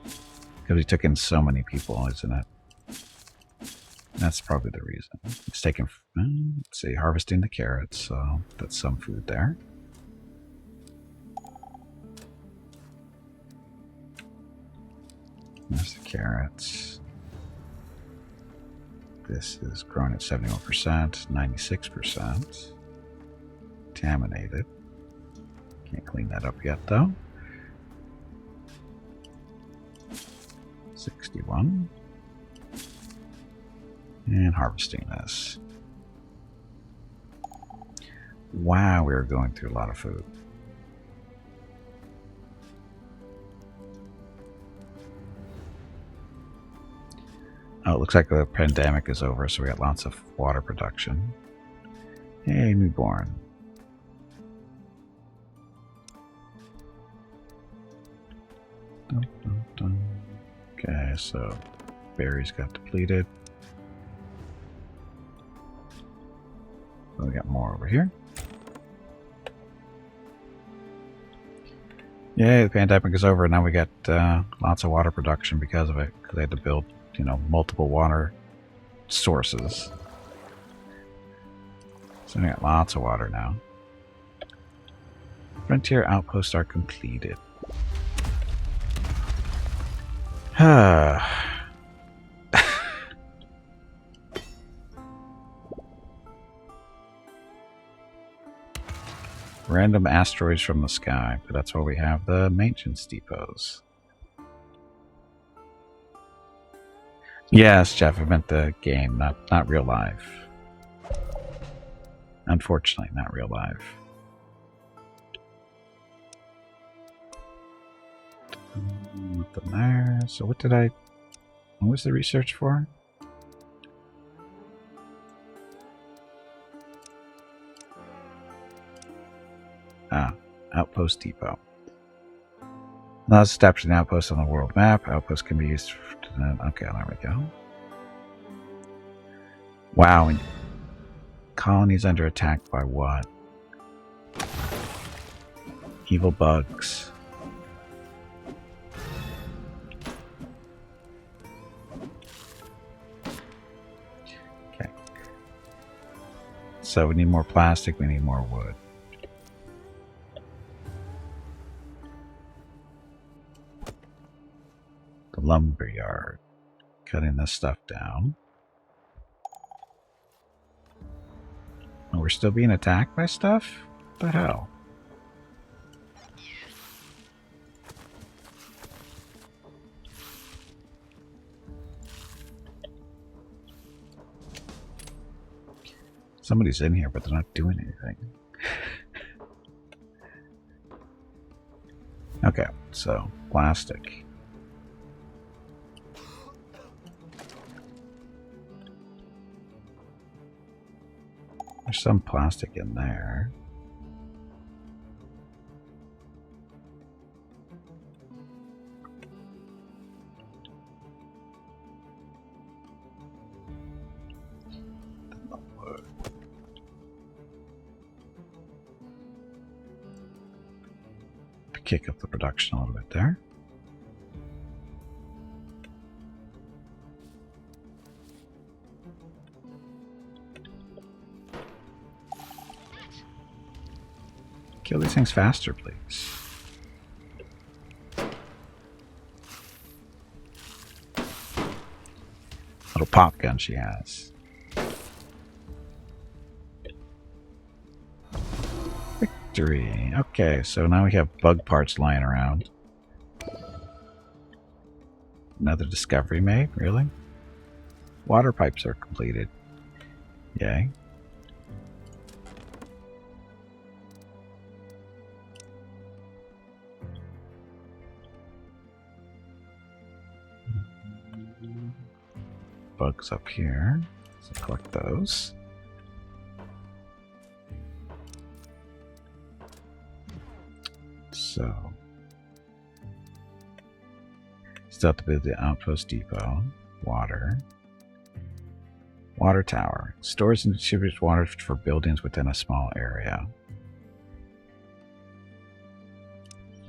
Because we took in so many people, isn't it? That's probably the reason. It's taking, let's see, harvesting the carrots, so that's some food there. There's the carrots. This is growing at 71%, 96%. Contaminated. Can't clean that up yet though. 61. And harvesting this. Wow, we're going through a lot of food. Oh, it looks like the pandemic is over, so we got lots of water production. Yay, newborn. Dun, dun, dun. Okay, so berries got depleted. We got more over here. Yay, the pandemic is over. Now we got lots of water production because of it. Because they had to build, you know, multiple water sources. So we got lots of water now. Frontier outposts are completed. Random asteroids from the sky, but that's why we have the maintenance depots. Yes, Jeff, I meant the game, not real life. Unfortunately, not real life. Nothing there. So what was the research for? Ah, Outpost Depot. Allows establishing an outpost on the world map. Outposts can be used to... Okay, there we go. Wow. And colonies under attack by what? Evil bugs. Okay. So we need more plastic, we need more wood. The lumber yard. Cutting this stuff down. Oh, we're still being attacked by stuff? What the hell? Somebody's in here, but they're not doing anything. Okay, so plastic. There's some plastic in there. Kick up the production a little bit there. Kill these things faster, please. Little pop gun she has. Victory. Okay, so now we have bug parts lying around. Another discovery made? Really? Water pipes are completed. Yay. Bugs up here. So collect those. So, still have to build the outpost depot. Water. Water tower. Stores and distributes water for buildings within a small area.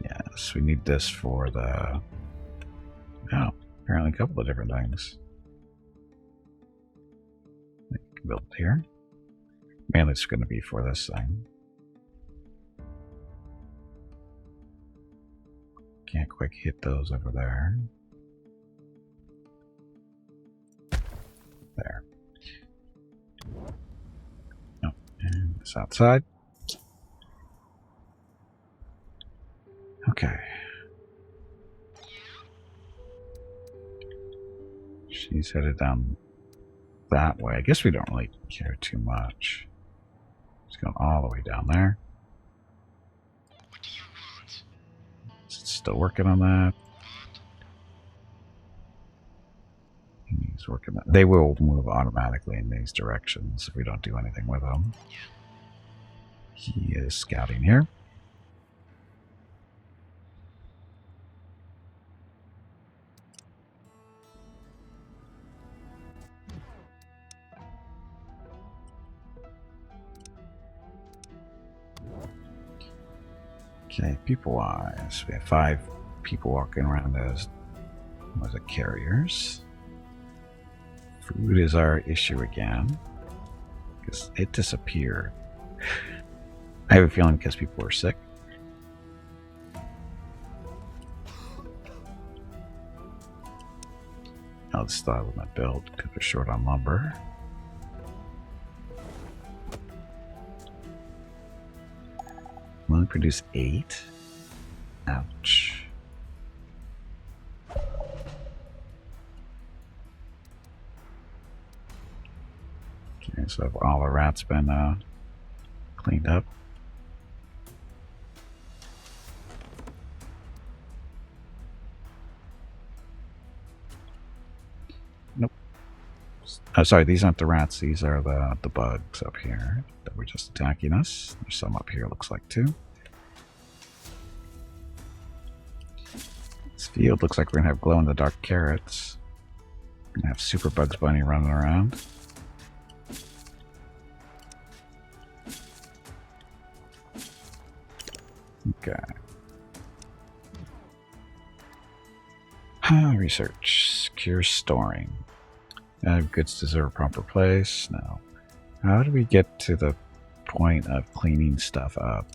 Yes, we need this for the... Oh, apparently a couple of different things. We can build it here. Mainly it's going to be for this thing. Can't quite hit those over there. There. Oh, and this outside. Okay. She's headed down that way. I guess we don't really care too much. She's going all the way down there. What do you want? Still working on that. He's working that. They will move automatically in these directions if we don't do anything with them. He is scouting here. Okay, people-wise, we have 5 people walking around as carriers. Food is our issue again, because it disappeared. I have a feeling because people were sick. Now this style will not build because we're short on lumber. Only produce 8. Ouch. Okay, so have all the rats been cleaned up? Nope. Oh, sorry, these aren't the rats. These are the bugs up here that were just attacking us. There's some up here, looks like, too. field looks like we're gonna have glow-in-the-dark carrots. We're gonna have Super Bugs Bunny running around. Okay. Research. Secure storing. Goods deserve a proper place. No. How do we get to the point of cleaning stuff up?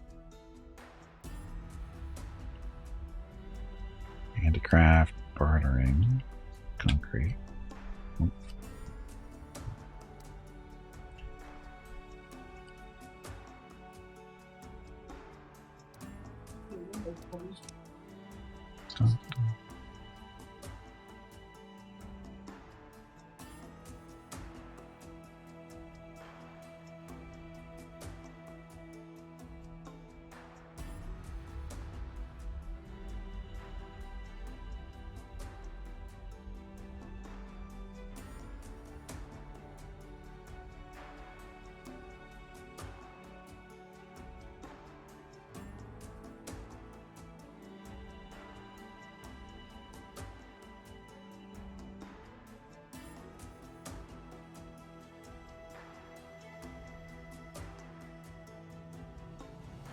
Handicraft, bartering, concrete.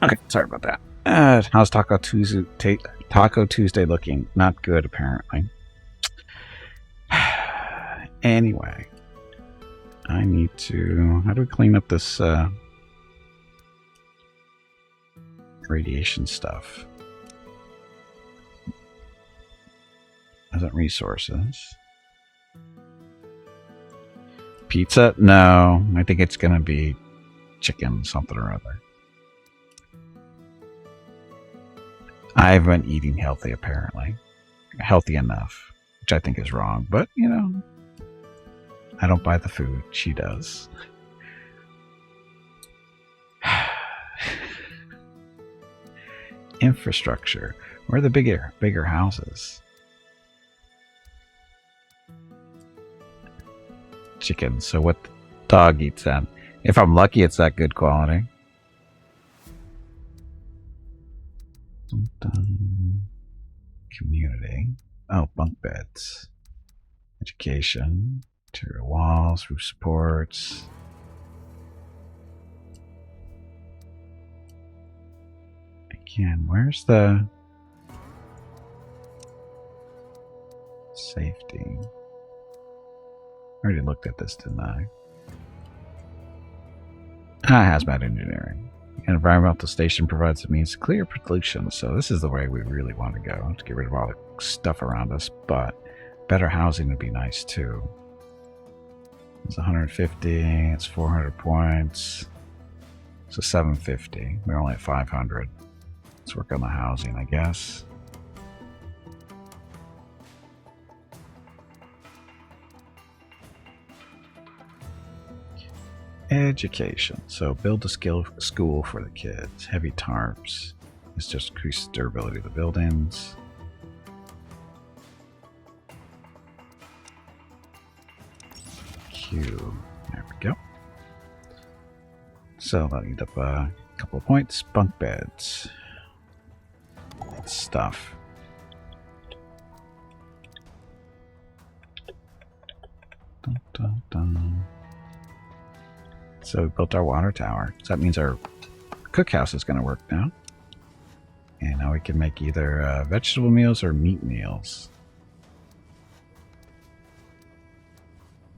Okay, sorry about that. How's Taco Tuesday looking? Not good, apparently. Anyway, I need to... How do we clean up this radiation stuff? Isn't resources? Pizza? No, I think it's going to be chicken something or other. I've been eating healthy, apparently. Healthy enough, which I think is wrong, but, you know, I don't buy the food. She does. Infrastructure. Where are the bigger houses? Chicken. So what the dog eats then? If I'm lucky, it's that good quality. Community. Oh, bunk beds. Education. Interior walls. Roof supports. Again, where's the safety? I already looked at this, didn't I? Hazmat engineering. An environmental station provides a means to clear pollution, so this is the way we really want to go, to get rid of all the stuff around us, but better housing would be nice too. It's 150, it's 400 points, so 750. We're only at 500. Let's work on the housing, I guess. Education. So build a school for the kids. Heavy tarps. This just increases durability of the buildings. Q. There we go. So that'll eat up a couple of points. Bunk beds. Stuff. Dun, dun, dun. So we built our water tower. So that means our cookhouse is going to work now. And now we can make either vegetable meals or meat meals.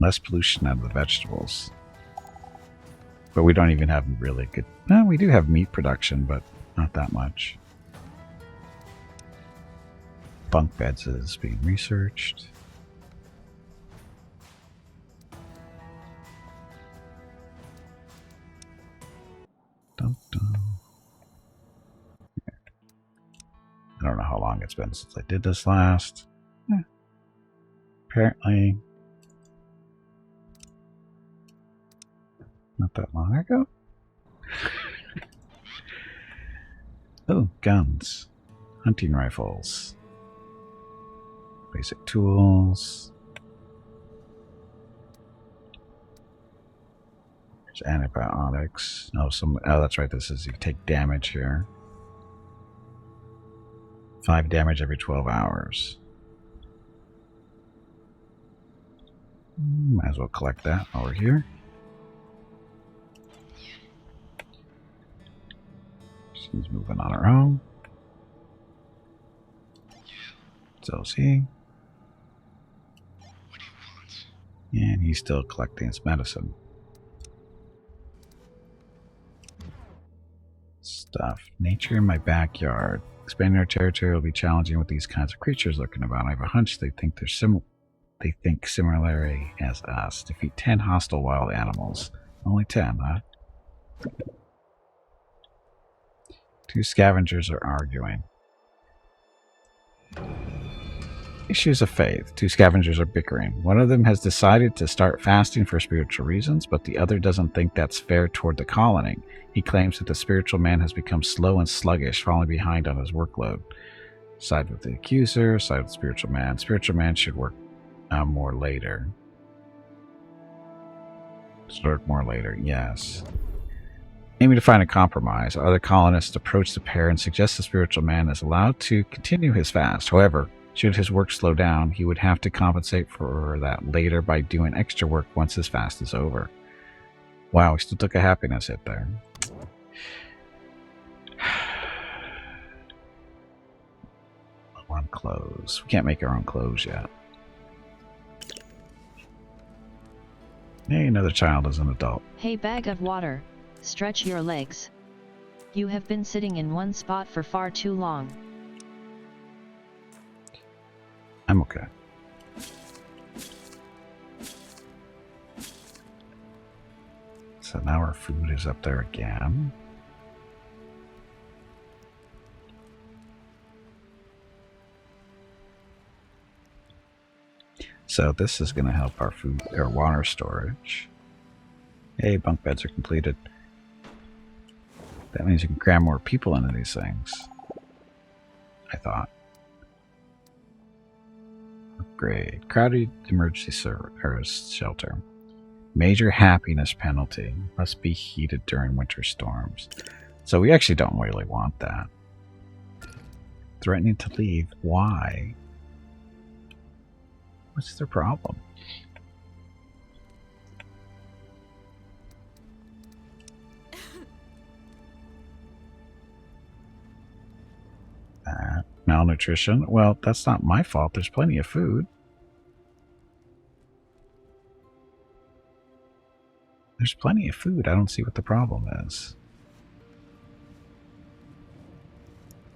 Less pollution out of the vegetables. But we don't even have really good... No, we do have meat production, but not that much. Bunk beds is being researched. Dun, dun. I don't know how long it's been since I did this last. Apparently not that long ago. Oh, guns. Hunting rifles. Basic tools. Antibiotics. Oh, that's right. This is you take damage here. 5 damage every 12 hours. Might as well collect that while we're here. She's moving on her own. So is he. What do you want? And he's still collecting his medicine. Stuff. Nature in my backyard. Expanding our territory will be challenging with these kinds of creatures lurking about. I have a hunch they think they think similarly as us. Defeat 10 hostile wild animals. Only 10, huh? 2 scavengers are arguing. Issues of faith. 2 scavengers are bickering. One of them has decided to start fasting for spiritual reasons, but the other doesn't think that's fair toward the colony. He claims that the spiritual man has become slow and sluggish, falling behind on his workload. Side with the accuser, side with the spiritual man. Spiritual man should work more later. Start more later, yes. Aiming to find a compromise, other colonists approach the pair and suggest the spiritual man is allowed to continue his fast. However, should his work slow down, he would have to compensate for that later by doing extra work once his fast is over. Wow, we still took a happiness hit there. We're on clothes. We can't make our own clothes yet. Hey, another child is an adult. Hey, bag of water, stretch your legs. You have been sitting in one spot for far too long. I'm okay. So now our food is up there again. So this is going to help our food or water storage. Hey, bunk beds are completed. That means you can cram more people into these things. I thought. Upgrade. Crowded emergency shelter. Major happiness penalty. Must be heated during winter storms. So we actually don't really want that. Threatening to leave. Why? What's their problem? Malnutrition? Well, that's not my fault. There's plenty of food. There's plenty of food. I don't see what the problem is.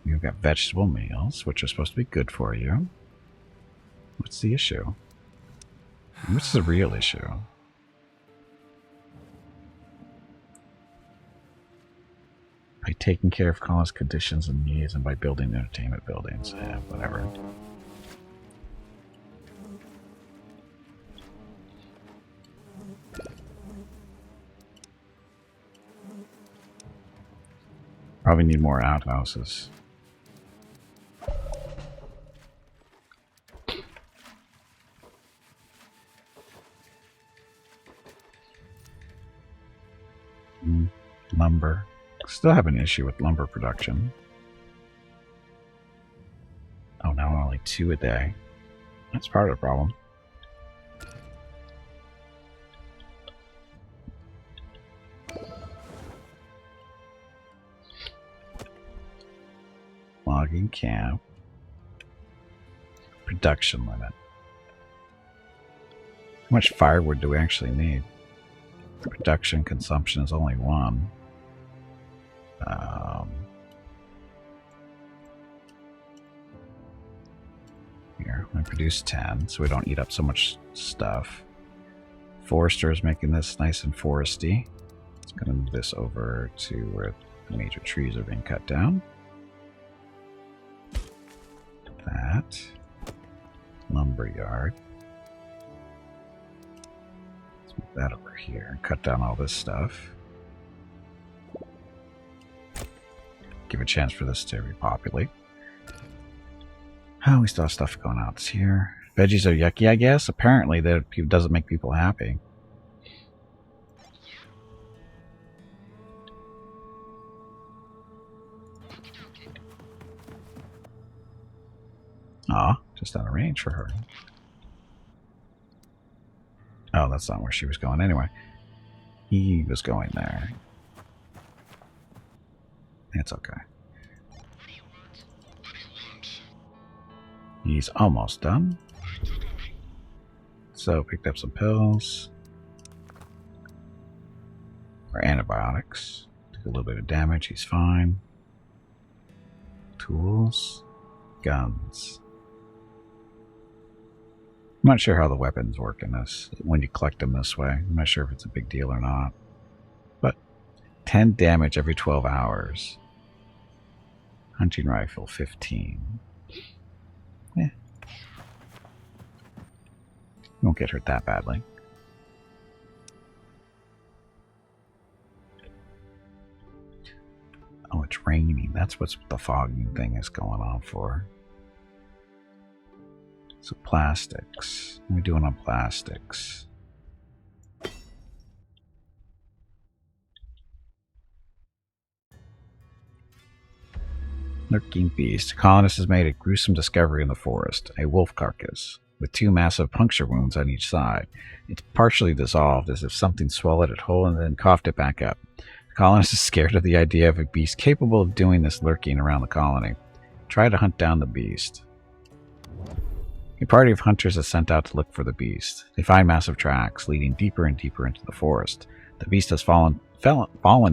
You've got vegetable meals, which are supposed to be good for you. What's the issue? What's the real issue? By taking care of colonists' conditions and needs and by building entertainment buildings. Whatever. Probably need more outhouses. Lumber. Still have an issue with lumber production. Oh, now only 2 a day. That's part of the problem. Logging camp. Production limit. How much firewood do we actually need? Production consumption is only 1. Here, I produce 10, so we don't eat up so much stuff. Forester is making this nice and foresty. It's going to move this over to where the major trees are being cut down. That. Lumberyard. Let's move that over here and cut down all this stuff. Give a chance for this to repopulate. Oh, we still have stuff going out here. Veggies are yucky, I guess. Apparently, that doesn't make people happy. Aw, just out of range for her. Oh, that's not where she was going anyway. He was going there. It's okay. What do you want? What do you want? He's almost done. Are you talking to me? So, picked up some pills. Or antibiotics. Took a little bit of damage. He's fine. Tools. Guns. I'm not sure how the weapons work in this, when you collect them this way. I'm not sure if it's a big deal or not. But 10 damage every 12 hours. Hunting rifle, 15. Yeah. You won't get hurt that badly. Oh, it's raining. That's what the fogging thing is going on for. So plastics. What are we doing on plastics? Lurking beast. A colonist has made a gruesome discovery in the forest. A wolf carcass with 2 massive puncture wounds on each side. It's partially dissolved as if something swallowed it whole and then coughed it back up. The colonist is scared of the idea of a beast capable of doing this lurking around the colony. Try to hunt down the beast. A party of hunters is sent out to look for the beast. They find massive tracks leading deeper and deeper into the forest. The beast has fallen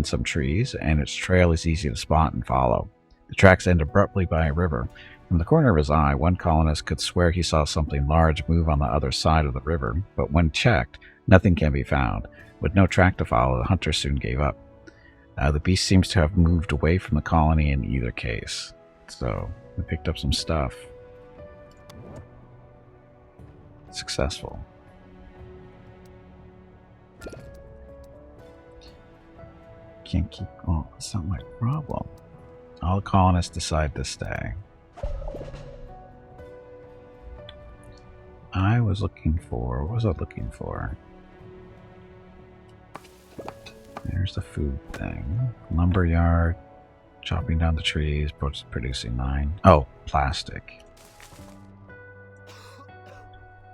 some trees, and its trail is easy to spot and follow. The tracks end abruptly by a river. From the corner of his eye, one colonist could swear he saw something large move on the other side of the river, but when checked, nothing can be found. With no track to follow, the hunter soon gave up. The beast seems to have moved away from the colony in either case. So, we picked up some stuff. Successful. Can't keep going. That's not my problem. All colonists decide to stay. I was looking for... What was I looking for? There's the food thing. Lumberyard. Chopping down the trees. Producing 9. Oh, plastic.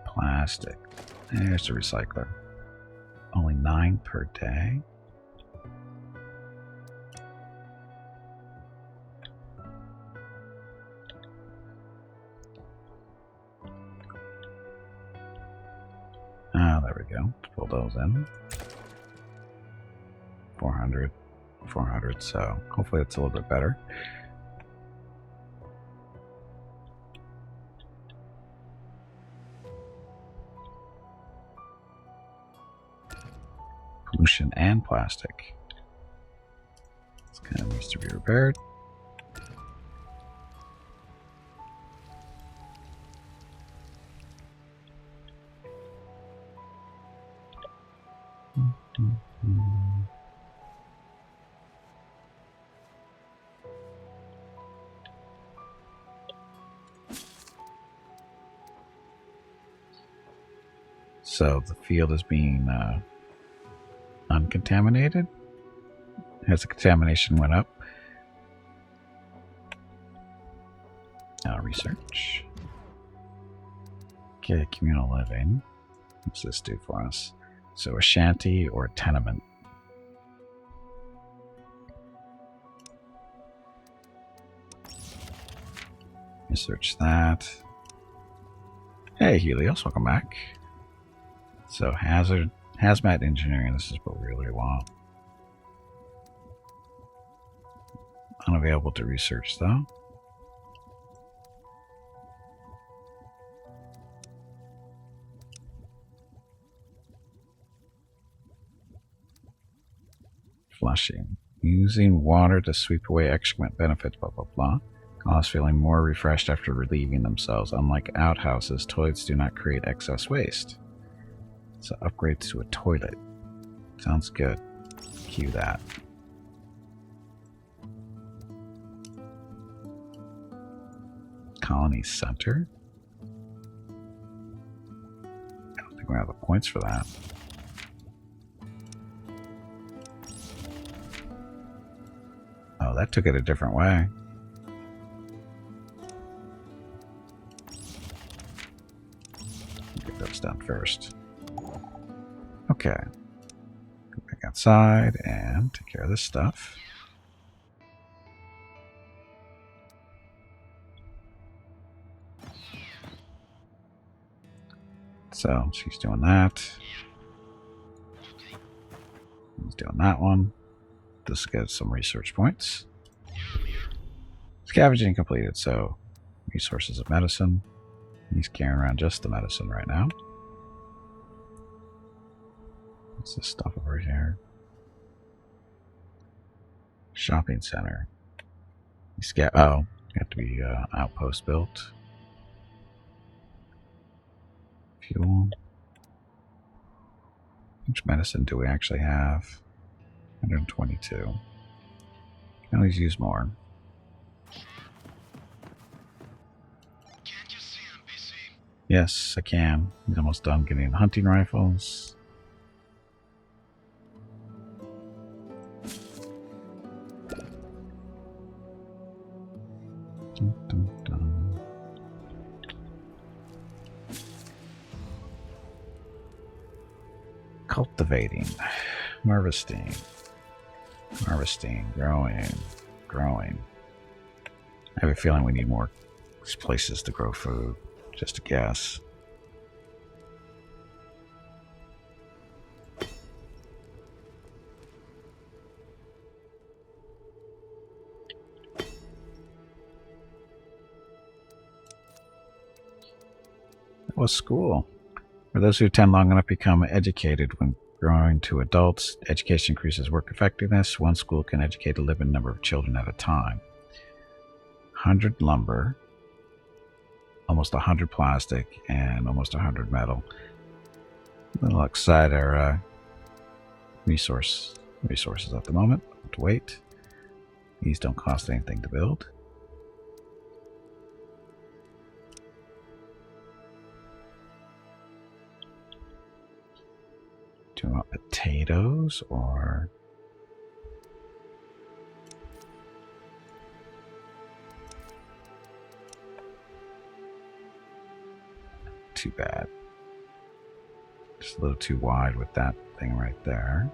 Plastic. There's the recycler. Only 9 per day? Ah, there we go. Let's pull those in. 400. 400, so hopefully it's a little bit better. Pollution and plastic. This kind of needs to be repaired. So the field is being uncontaminated as the contamination went up. Research. Okay, communal living. What's this do for us? So a shanty or a tenement. Research that. Hey Helios, welcome back. So hazmat engineering, this is what we really want. Unavailable to research though. Flushing. Using water to sweep away excrement benefits, blah blah blah. Colonists feeling more refreshed after relieving themselves. Unlike outhouses, toilets do not create excess waste. So upgrades to a toilet. Sounds good. Cue that. Colony center. I don't think we have the points for that. Oh, that took it a different way. eat first. Okay. Go back outside and take care of this stuff. So she's doing that. He's doing that one. This gets some research points. Scavenging completed, so resources of medicine. He's carrying around just the medicine right now. What's this stuff over here? Shopping center. Oh, have to be outpost built. Fuel. How much medicine do we actually have? 122. Can always use more. Can't you see I'm busy? Yes, I can. He's almost done getting hunting rifles. Dun, dun, dun. Cultivating, harvesting, growing. I have a feeling we need more places to grow food. Just a guess. That was school. For those who attend long enough, become educated. When growing to adults, education increases work effectiveness. One school can educate a limited number of children at a time. 100 lumber, almost 100 plastic, and almost 100 metal. A little outside our resources at the moment. Have to wait. These don't cost anything to build. Do you want potatoes or... Too bad. Just a little too wide with that thing right there.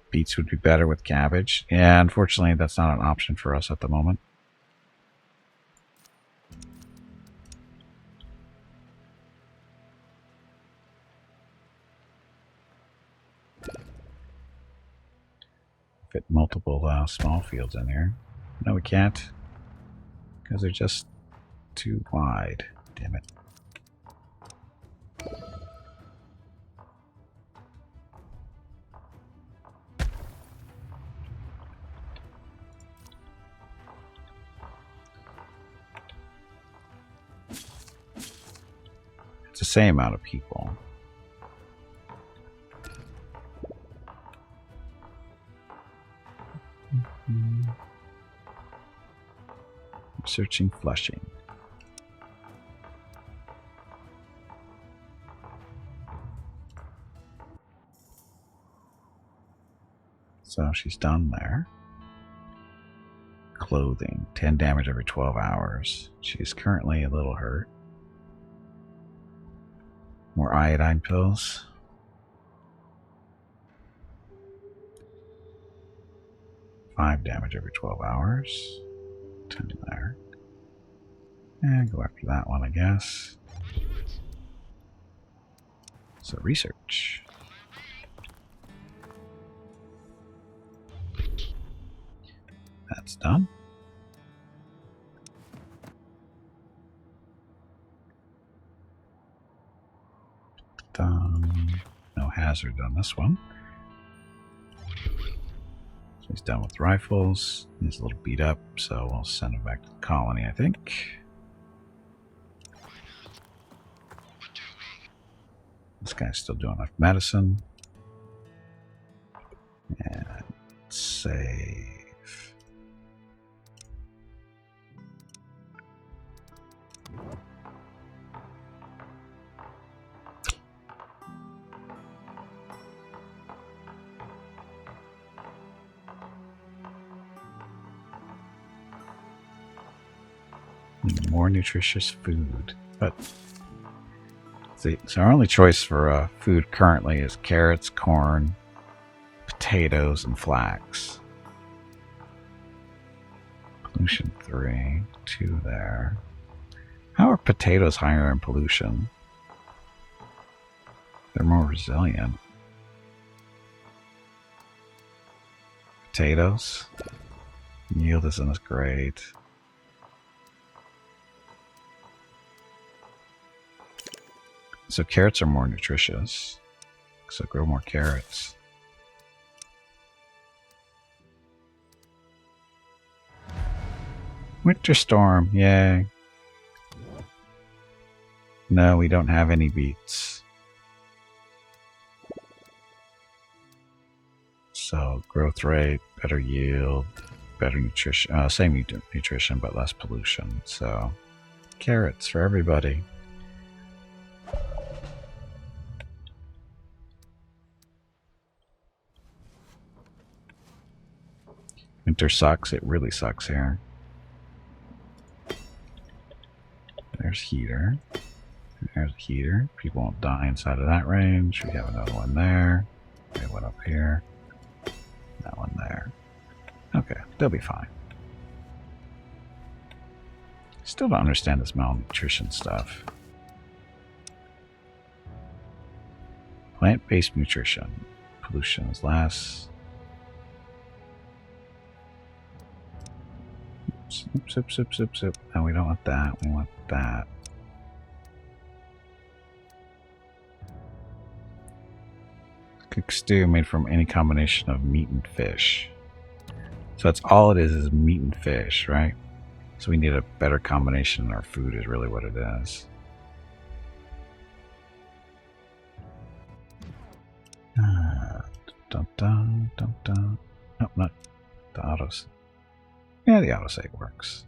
Beets would be better with cabbage. Yeah, unfortunately, that's not an option for us at the moment. Fit multiple small fields in here. No, we can't. Because they're just too wide. Damn it. It's the same amount of people. Searching Flushing. So she's done there. Clothing. 10 damage every 12 hours. She's currently a little hurt. More iodine pills. Five damage every 12 hours. 10 there. And go after that one, I guess. So research. That's done. Done. No hazard on this one. So he's done with rifles. He's a little beat up, so we'll send him back to the colony, I think. This guy's still doing enough medicine. And save. More nutritious food. But see, so our only choice for food currently is carrots, corn, potatoes, and flax. Pollution 3, 2 there. How are potatoes higher in pollution? They're more resilient. Potatoes. Yield isn't as great. So carrots are more nutritious. So grow more carrots. Winter storm, yay. No, we don't have any beets. So growth rate, better yield, better nutrition, same nutrition but less pollution. So carrots for everybody. Winter sucks, it really sucks here. There's heater. There's a heater. People won't die inside of that range. We have another one there. We have one up here. That one there. Okay, they'll be fine. Still don't understand this malnutrition stuff. Plant-based nutrition. Pollution is less. Oops, oops, oops, oops, oops. No, we don't want that. We want that. Cook stew made from any combination of meat and fish. So that's all it is meat and fish, right? So we need a better combination in our food is really what it is. Dun, dun, dun, dun. No, not the autos. Yeah, the autosave works.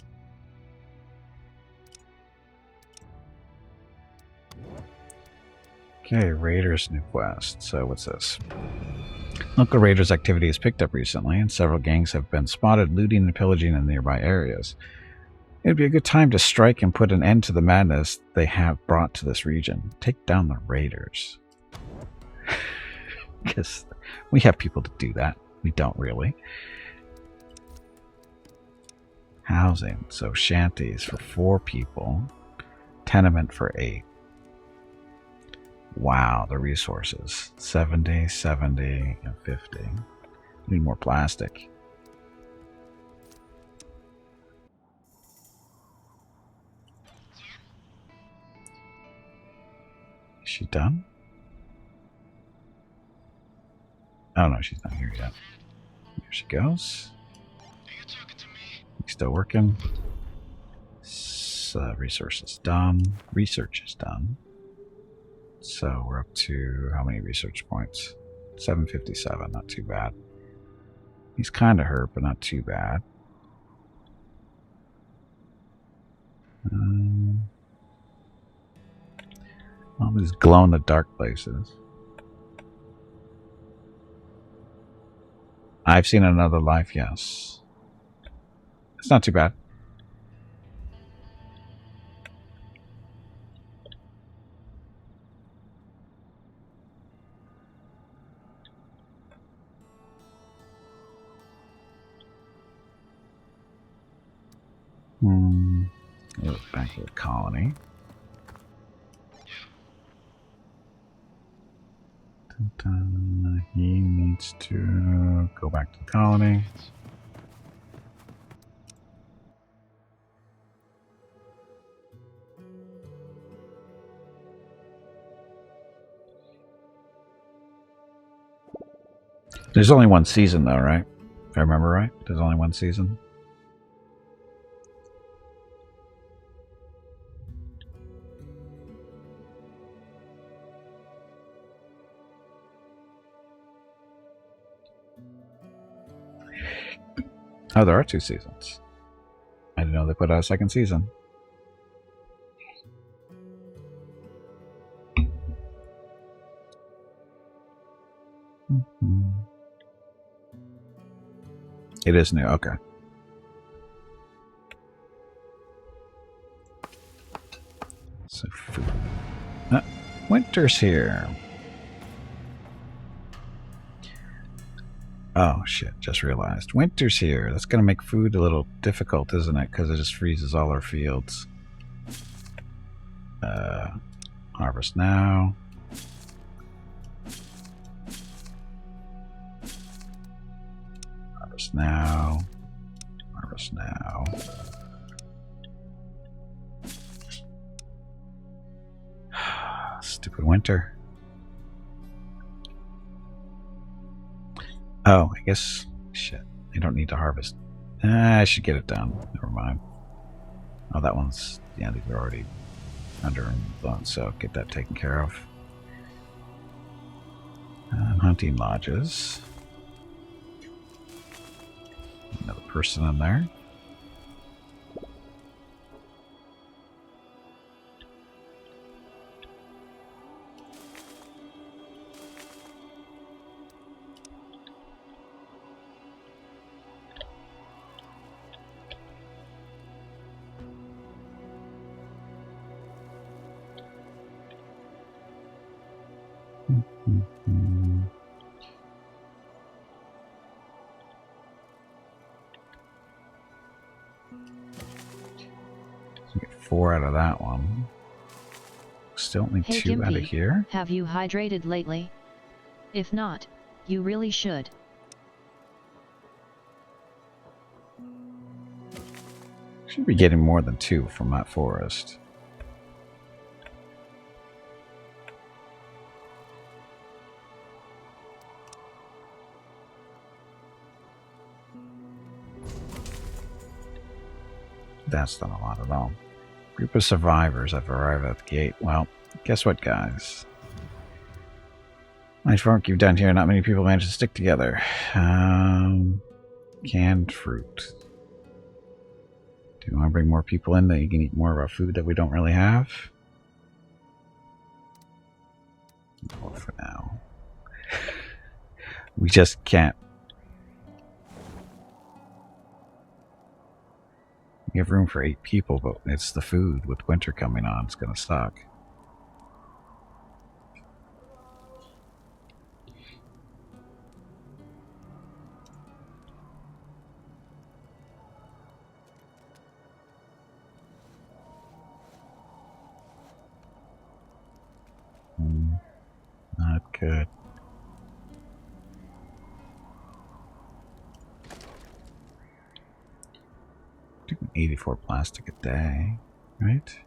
Okay, Raiders New Quest. So what's this? Local Raiders activity has picked up recently, and several gangs have been spotted looting and pillaging in nearby areas. It would be a good time to strike and put an end to the madness they have brought to this region. Take down the Raiders. Because we have people to do that. We don't really. Housing. So shanties for 4 people. Tenement for 8. Wow, the resources. 70, 70, and 50. Need more plastic. Is she done? Oh no, she's not here yet. Here she goes. Still working. Resources done. Research is done. So we're up to how many research points? 757, not too bad. He's kind of hurt, but not too bad. All these glow in the dark places. I've seen another life, yes. It's not too bad. Back to the colony. He needs to go back to the colony. There's only one season though, right? If I remember right, there's only one season. Oh, there are 2 seasons. I didn't know they put out a second season. It is new, okay. Winter's here. Oh, shit. Just realized. Winter's here. That's going to make food a little difficult, isn't it? Because it just freezes all our fields. Harvest now. Harvest now. Harvest now. Stupid winter. Oh, I guess... Shit. I don't need to harvest. I should get it done. Never mind. Oh, that one's... Yeah, these are already under influence, so get that taken care of. Hunting lodges. Another person in there. Get 4 out of that one. Still only 2 out of here. Have you hydrated lately? If not, you really should. Should be getting more than 2 from that forest. That's not a lot at all. Group of survivors have arrived at the gate. Well, guess what, guys? Nice work you've done here. Not many people managed to stick together. Canned fruit. Do you want to bring more people in that you can eat more of our food that we don't really have? Well, for now. We just can't. We have room for 8 people, but it's the food. With winter coming on, it's going to suck. Not good. Doing 84 plastic a day, right?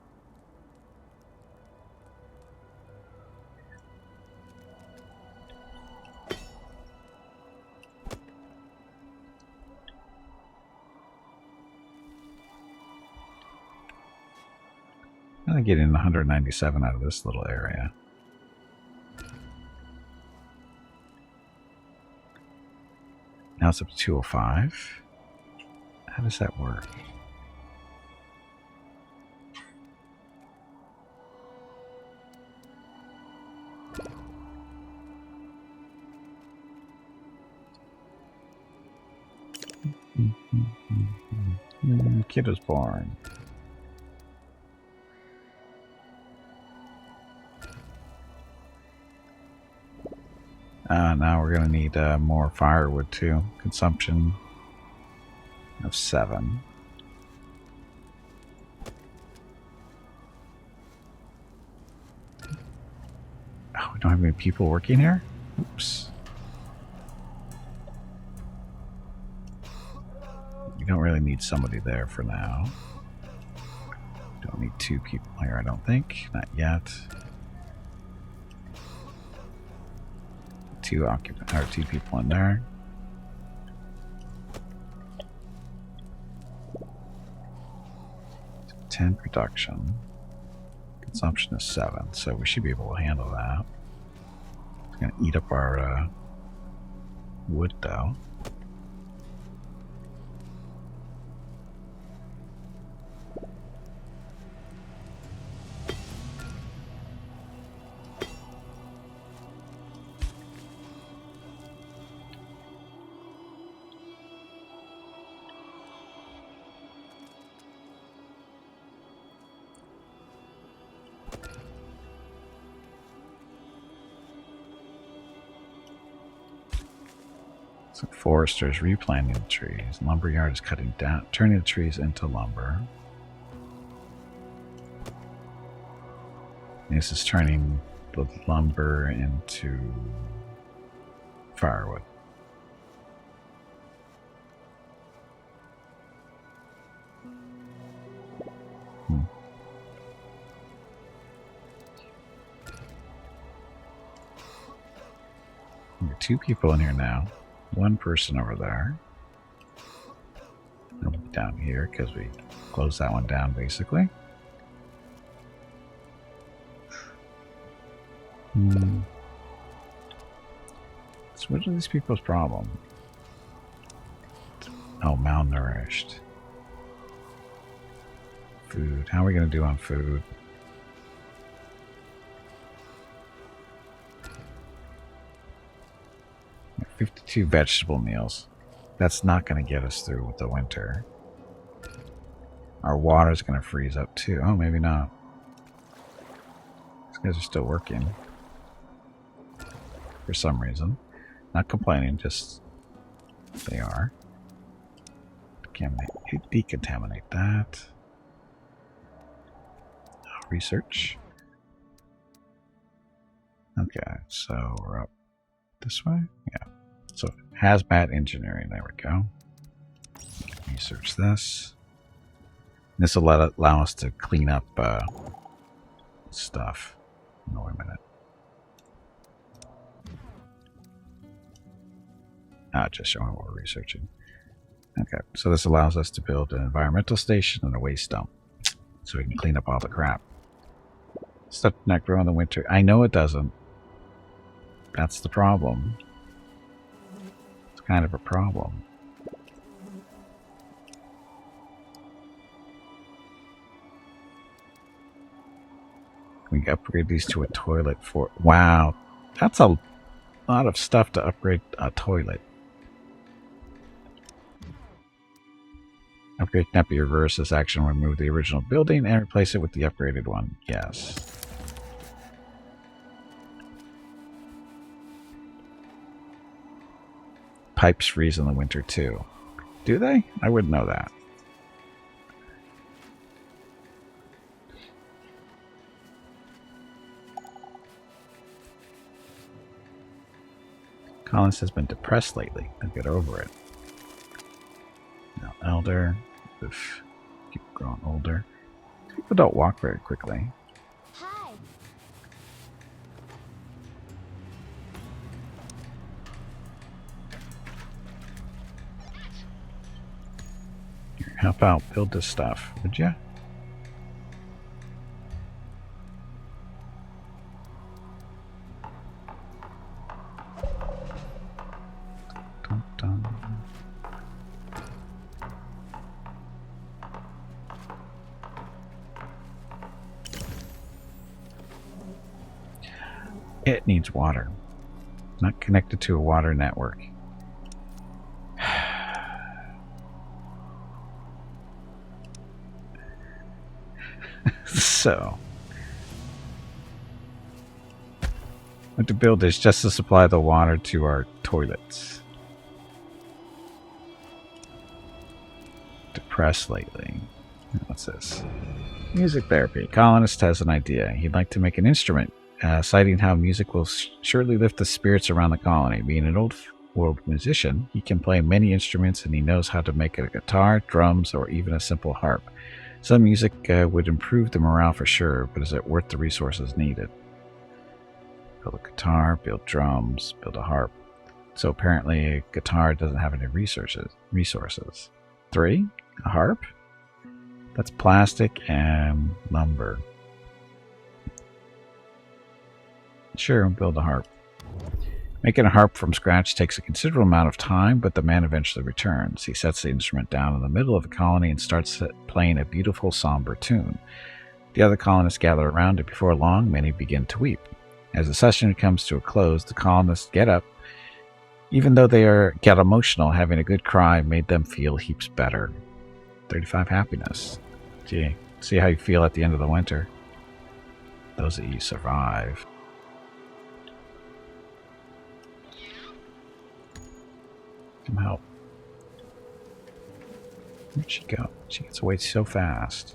I'm getting 197 out of this little area. Now it's up to 205. How does that work? Kid was born. Now we're going to need more firewood too. Consumption of 7. Oh, we don't have any people working here? Oops. We don't really need somebody there for now. Don't need 2 people here, I don't think. Not yet. 2 occupants, or 2 people in there. So 10 production. Consumption is 7, so we should be able to handle that. It's going to eat up our wood, though. So foresters replanting the trees. Lumberyard is cutting down, turning the trees into lumber. This is turning the lumber into firewood. There are 2 people in here now. 1 person over there. And we'll be down here because we closed that one down basically. So what are these people's problem? Oh, malnourished. Food. How are we going to do on food? Yeah, 52 vegetable meals. That's not going to get us through with the winter. Our water's going to freeze up too. Oh, maybe not. These guys are still working. For some reason. Not complaining, just they are. Decontaminate that. Research. Okay, so we're up this way? Yeah. So hazmat engineering, there we go. Research this. This will allow us to clean up stuff. No, wait a minute. Just showing what we're researching. Okay, so this allows us to build an environmental station and a waste dump. So we can clean up all the crap. Stuff not grow in the winter. I know it doesn't. That's the problem. It's kind of a problem. We can upgrade these to a toilet for... Wow, that's a lot of stuff to upgrade a toilet. Upgrade cannot be reversed. This action will remove the original building and replace it with the upgraded one. Yes. Pipes freeze in the winter too. Do they? I wouldn't know that. Collins has been depressed lately. I'll get over it. Now, elder. Oof. Keep growing older. People don't walk very quickly. Hi. Here, help out. Build this stuff, would ya? Dun, dun. It needs water. Not connected to a water network. So, what to build is just to supply the water to our toilets. Depressed lately. What's this? Music therapy. Colonist has an idea. He'd like to make an instrument. Citing how music will surely lift the spirits around the colony. Being an old world musician, he can play many instruments and he knows how to make a guitar, drums, or even a simple harp. Some music would improve the morale for sure, but is it worth the resources needed? Build a guitar, build drums, build a harp. So apparently a guitar doesn't have any resources. 3? A harp? That's plastic and lumber. Sure, build a harp. Making a harp from scratch takes a considerable amount of time, but the man eventually returns. He sets the instrument down in the middle of the colony and starts playing a beautiful, somber tune. The other colonists gather around, and before long, many begin to weep. As the session comes to a close, the colonists get up. Even though they get emotional, having a good cry made them feel heaps better. 35 happiness. Gee, see how you feel at the end of the winter. Those of you survive. Come help. Where'd she go? She gets away so fast.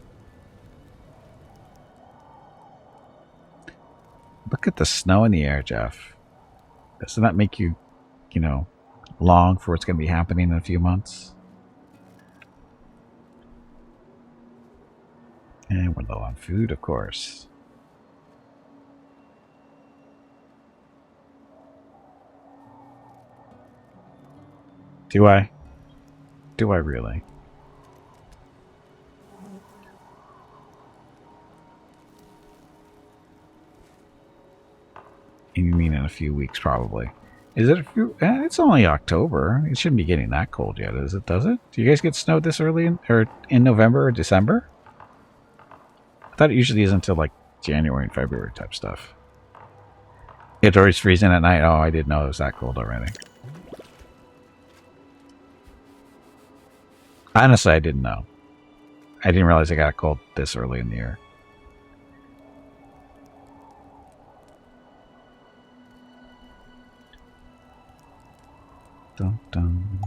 Look at the snow in the air, Jeff. Doesn't that make you, long for what's going to be happening in a few months? And we're low on food, of course. Do I? Do I really? You mean in a few weeks, probably. Is it a few? It's only October. It shouldn't be getting that cold yet, is it? Does it? Do you guys get snowed this early in November or December? I thought it usually is until like January and February type stuff. It's always freezing at night. Oh, I didn't know it was that cold already. Honestly, I didn't know. I didn't realize it got cold this early in the year. Dun, dun.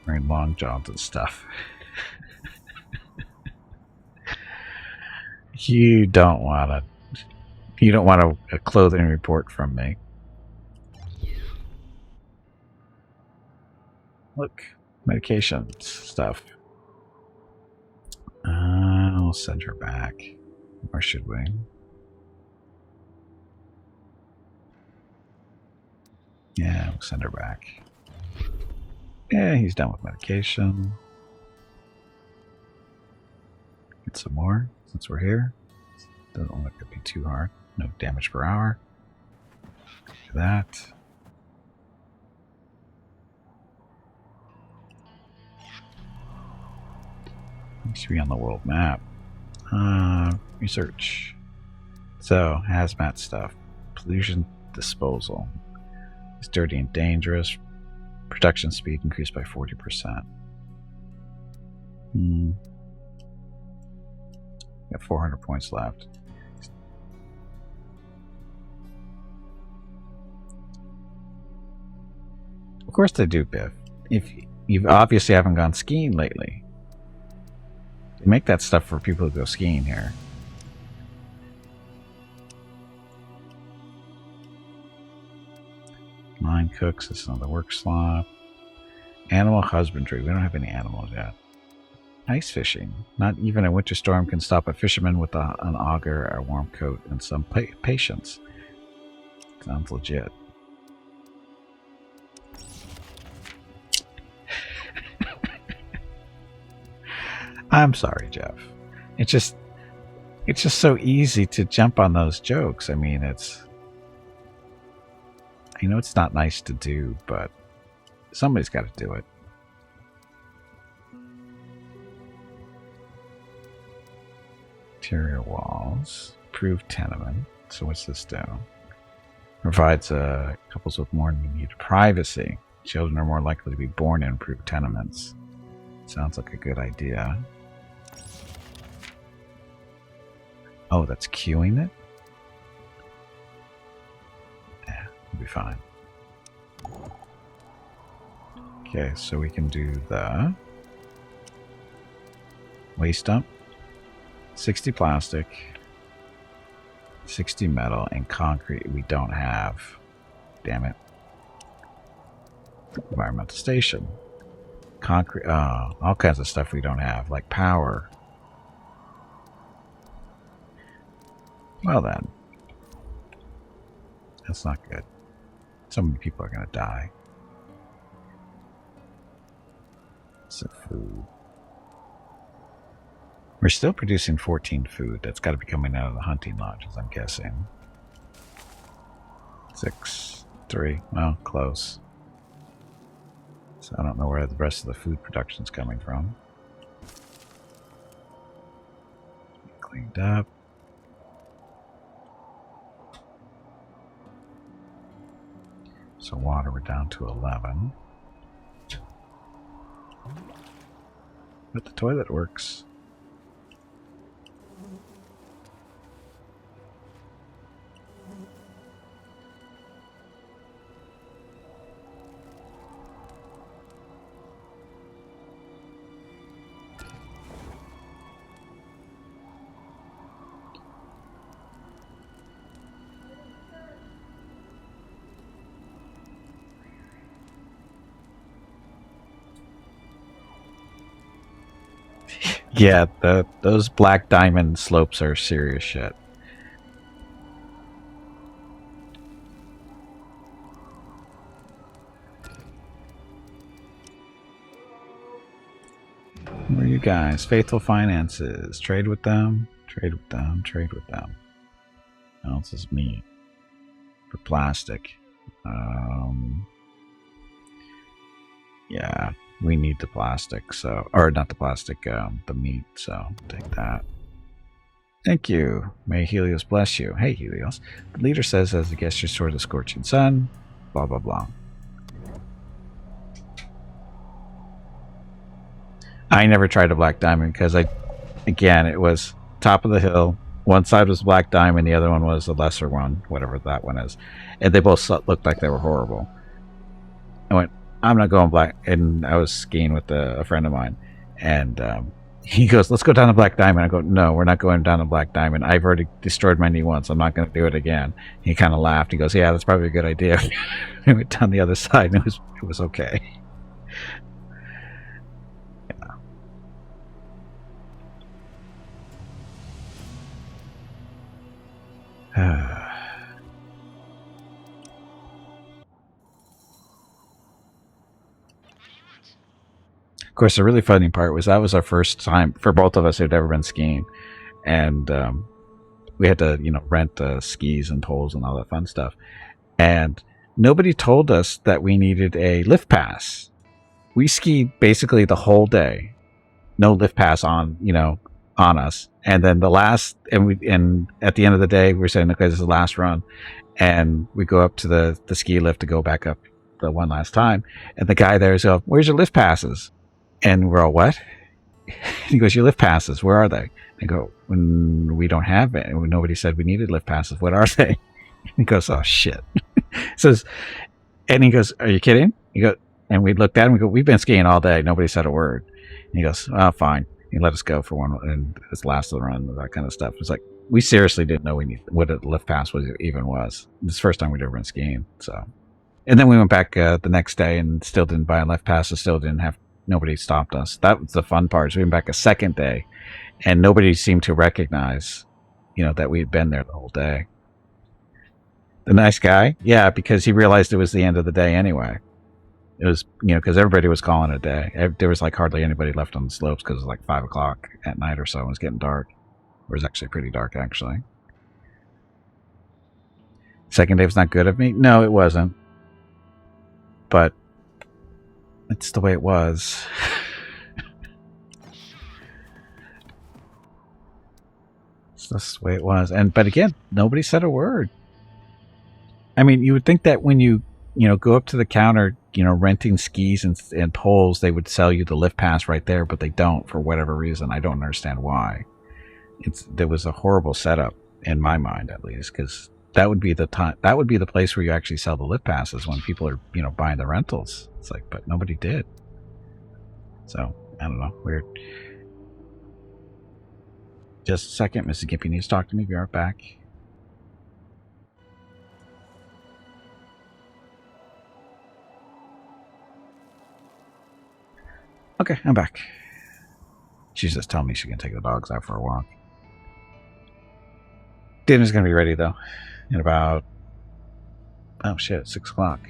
Wearing long johns and stuff. You don't want a clothing report from me. Look, medications stuff. I'll send her back. Or should we? Yeah, we'll send her back. Yeah, he's done with medication. Get some more since we're here. Doesn't look like it'd be too hard. No damage per hour. Do that. Needs to be on the world map. Research. So, hazmat stuff. Pollution disposal. It's dirty and dangerous. Production speed increased by 40%. Got 400 points left. Of course they do, Biff. If you obviously haven't gone skiing lately. They make that stuff for people who go skiing here. Line cooks, this is another work slot. Animal husbandry, we don't have any animals yet. Ice fishing, not even a winter storm can stop a fisherman with an auger, a warm coat, and some patience. Sounds legit. I'm sorry, Jeff. It's just so easy to jump on those jokes. I mean, I know it's not nice to do, but somebody's got to do it. Interior walls. Improved tenement. So what's this do? Provides couples with more needed privacy. Children are more likely to be born in improved tenements. Sounds like a good idea. Oh, that's queuing it? Yeah, we'll be fine. Okay, so we can do the waste dump. 60 plastic, 60 metal, and concrete we don't have. Damn it. Environmental station. Concrete, all kinds of stuff we don't have, like power. Well then. That's not good. So many people are going to die. So food. We're still producing 14 food. That's got to be coming out of the hunting lodges, I'm guessing. 6, 3. Well, close. So I don't know where the rest of the food production's coming from. Cleaned up. So water, we're down to 11. But the toilet works. Yeah, those black diamond slopes are serious shit. Where are you guys? Faithful Finances. Trade with them. Trade with them. Trade with them. What else is meat? For plastic. Yeah, we need the plastic, so... Or not the plastic, the meat, so take that. Thank you. May Helios bless you. Hey, Helios. The leader says as a gesture toward the scorching sun, blah, blah, blah. I never tried a black diamond because again, it was top of the hill. One side was black diamond, the other one was the lesser one, whatever that one is. And they both looked like they were horrible. I went, I'm not going black. And I was skiing with a friend of mine. And he goes, let's go down to black diamond. I go, no, we're not going down to black diamond. I've already destroyed my knee once. I'm not going to do it again. He kind of laughed. He goes, yeah, that's probably a good idea. We went down the other side and it was okay. Of course, the really funny part was that was our first time for both of us who'd ever been skiing, and we had to, rent skis and poles and all that fun stuff. And nobody told us that we needed a lift pass. We skied basically the whole day, no lift pass on us. And then the last, and at the end of the day, we were saying, okay, this is the last run, and we go up to the ski lift to go back up the one last time, and the guy there is going, where's your lift passes? And we're all, what? He goes, your lift passes, where are they? I go, we don't have it. Nobody said we needed lift passes. What are they? He goes, oh shit. And he goes, are you kidding? He goes, and we looked at him. We go, we've been skiing all day. Nobody said a word. And he goes, oh, fine. He let us go for one, and it's last of the run, and that kind of stuff. It's like, we seriously didn't know what a lift pass even was. It's the first time we'd ever been skiing. So, and then we went back the next day and still didn't buy a lift pass. Still didn't have. Nobody stopped us. That was the fun part. So we went back a second day, and nobody seemed to recognize, that we had been there the whole day. The nice guy, yeah, because he realized it was the end of the day anyway. It was, because everybody was calling it a day. There was like hardly anybody left on the slopes because it was like 5 o'clock at night or so. It was getting dark. It was actually pretty dark, actually. Second day was not good of me? No, it wasn't. But it's the way it was. It's just the way it was. But again, nobody said a word. I mean, you would think that when you go up to the counter, renting skis and poles, they would sell you the lift pass right there, but they don't for whatever reason. I don't understand why. There was a horrible setup in my mind, at least, because that would be the time. That would be the place where you actually sell the lift passes when people are, buying the rentals. It's like, but nobody did. So I don't know. Weird. Just a second, Mrs. Gimpy needs to talk to me. Be right back. Okay, I'm back. She's just telling me she can take the dogs out for a walk. Dinner's gonna be ready though in about, oh shit, 6 o'clock.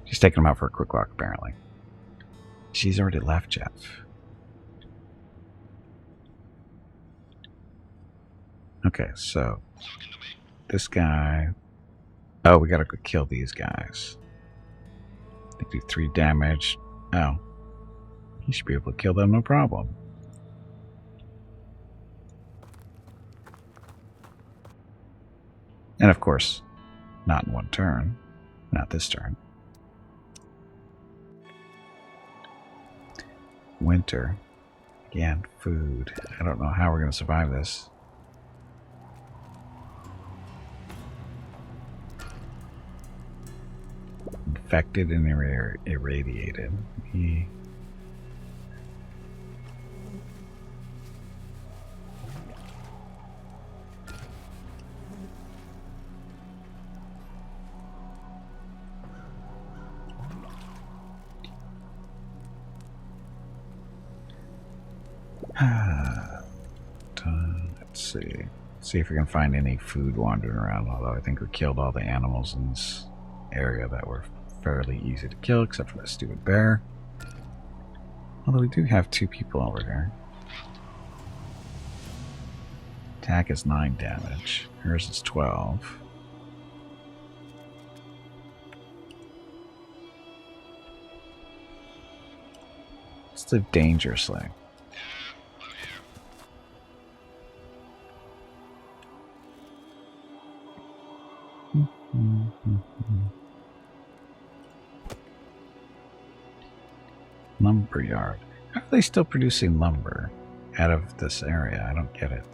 She's taking them out for a quick walk apparently. She's already left, Jeff. Okay, so this guy. Oh, we gotta go kill these guys. They do 3 damage. Oh, he should be able to kill them, no problem. And of course, not in one turn. Not this turn. Winter. Again, food. I don't know how we're going to survive this. Infected and irradiated. Let's see. See if we can find any food wandering around, although I think we killed all the animals in this area that were fairly easy to kill, except for that stupid bear. Although we do have 2 people over here. Attack is 9 damage. Hers is 12. Let's live dangerously. Lumberyard. How are they still producing lumber out of this area? I don't get it.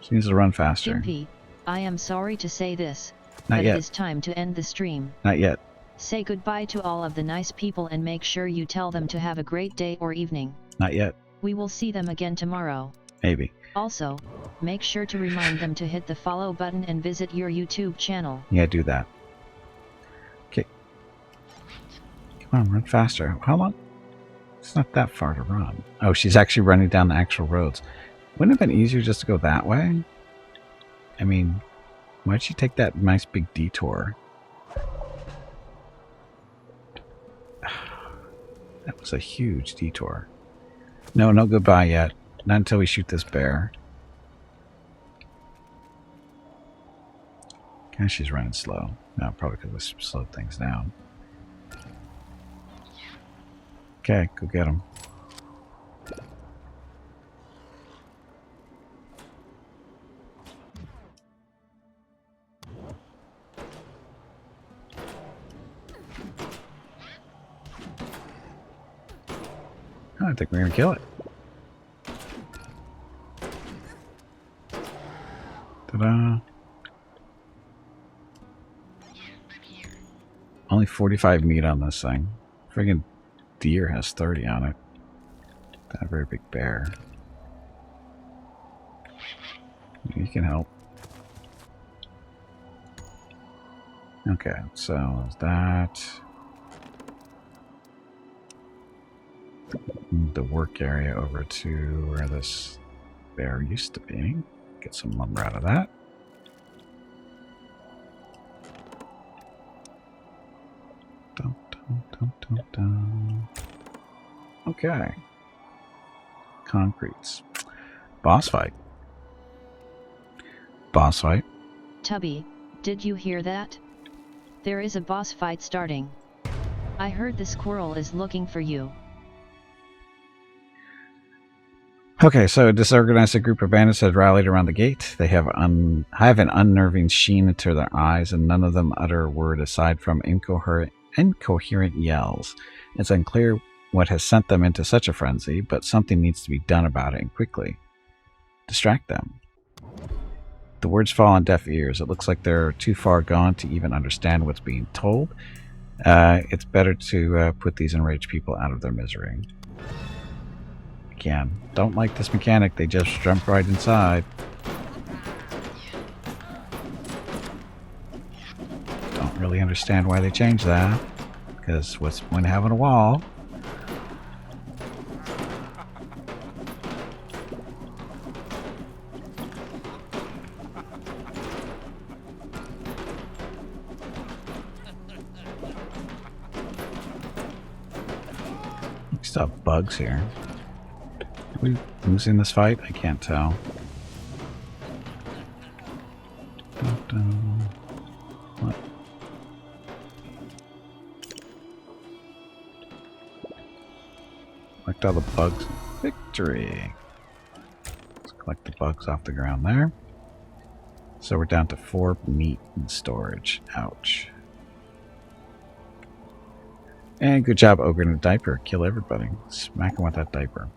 She needs to run faster. Gimpy, I am sorry to say this, Not but yet. it is time to end the stream. Not yet. Say goodbye to all of the nice people and make sure you tell them to have a great day or evening. Not yet. We will see them again tomorrow. Maybe. Also, make sure to remind them to hit the follow button and visit your YouTube channel. Yeah, do that. Okay. Come on, run faster. How long? It's not that far to run. Oh, she's actually running down the actual roads. Wouldn't it have been easier just to go that way? I mean, why'd she take that nice big detour? That was a huge detour. No, no goodbye yet. Not until we shoot this bear. Okay, she's running slow. No, probably because we slowed things down. Okay, go get him. I think we're gonna kill it. Ta-da! Only 45 meat on this thing. Friggin' deer has 30 on it. Not a very big bear. You can help. Okay, so there's that. Move the work area over to where this bear used to be. Get some lumber out of that. Dun, dun, dun, dun, dun. Okay. Concretes. Boss fight. Boss fight. Tubby, did you hear that? There is a boss fight starting. I heard the squirrel is looking for you. Okay, so a disorganized group of bandits had rallied around the gate. They have an unnerving sheen into their eyes, and none of them utter a word aside from incoherent yells. It's unclear what has sent them into such a frenzy, but something needs to be done about it, and quickly. Distract them. The words fall on deaf ears. It looks like they're too far gone to even understand what's being told. It's better to put these enraged people out of their misery. Again, don't like this mechanic. They just jump right inside. Don't really understand why they changed that. Because what's the point of having a wall? We still have bugs here. Are we losing this fight? I can't tell. What? Collect all the bugs. Victory! Let's collect the bugs off the ground there. So we're down to 4 meat in storage. Ouch. And good job, Ogre in a diaper. Kill everybody. Smack him with that diaper.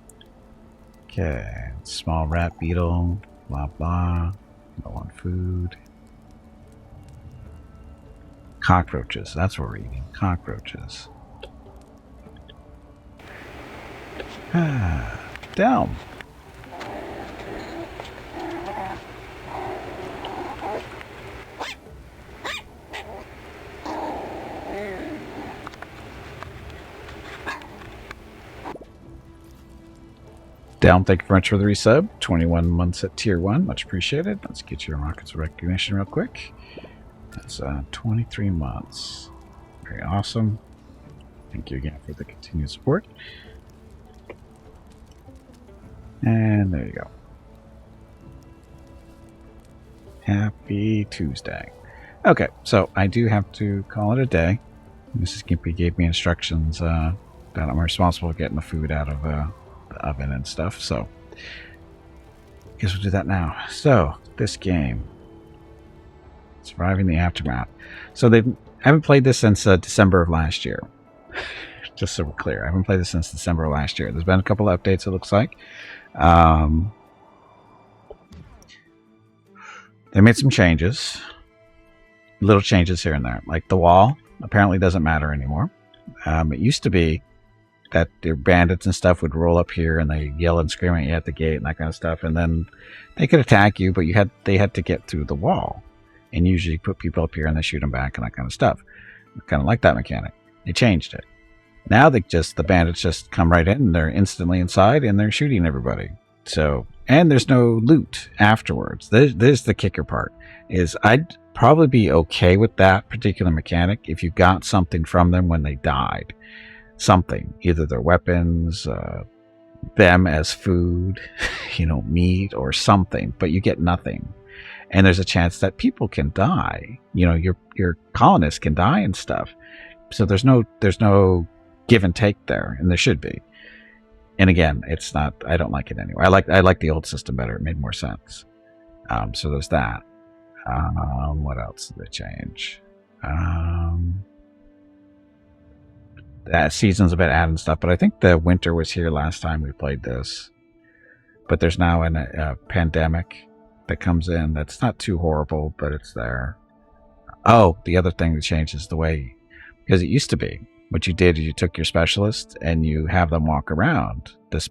Okay, small rat beetle, blah blah, low on food. Cockroaches, that's what we're eating, cockroaches. Down. Delm, thank you very much for the resub. 21 months at tier 1. Much appreciated. Let's get your rockets of recognition real quick. That's 23 months. Very awesome. Thank you again for the continued support. And there you go. Happy Tuesday. Okay, so I do have to call it a day. Mrs. Gimpy gave me instructions that I'm responsible for getting the food out of the oven and stuff, so I guess we'll do that now. So, this game, Surviving the Aftermath. So I haven't played this since December of last year. Just so we're clear, I haven't played this since December of last year. There's been a couple of updates, it looks like. They made some changes. Little changes here and there. Like the wall apparently doesn't matter anymore. It used to be that the bandits and stuff would roll up here and they yell and scream at you at the gate and that kind of stuff, and then they could attack you, but they had to get through the wall, and usually put people up here and they shoot them back and that kind of stuff. I kind of like that mechanic. They changed it. Now the bandits just come right in and they're instantly inside and they're shooting everybody. So, and there's no loot afterwards. There's the kicker part. Is I'd probably be okay with that particular mechanic if you got something from them when they died. Something, either their weapons, them as food, meat or something, but you get nothing. And there's a chance that people can die. Your colonists can die and stuff. So there's no give and take there, and there should be. And again, it's not. I don't like it anyway. I like the old system better. It made more sense. So there's that. What else did they change? That season's a bit added stuff, but I think the winter was here last time we played this. But there's now a pandemic that comes in that's not too horrible, but it's there. Oh, the other thing that changed is the way, because it used to be, what you did is you took your specialist and you have them walk around this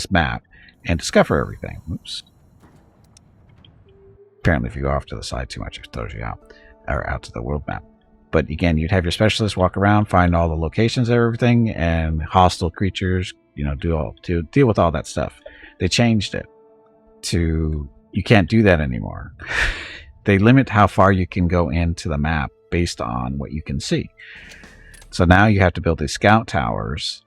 map and discover everything. Oops. Apparently, if you go off to the side too much, it throws you out, or out to the world map. But again, you'd have your specialist walk around, find all the locations of everything, and hostile creatures, to deal with all that stuff. They changed it to you can't do that anymore. They limit how far you can go into the map based on what you can see. So now you have to build these scout towers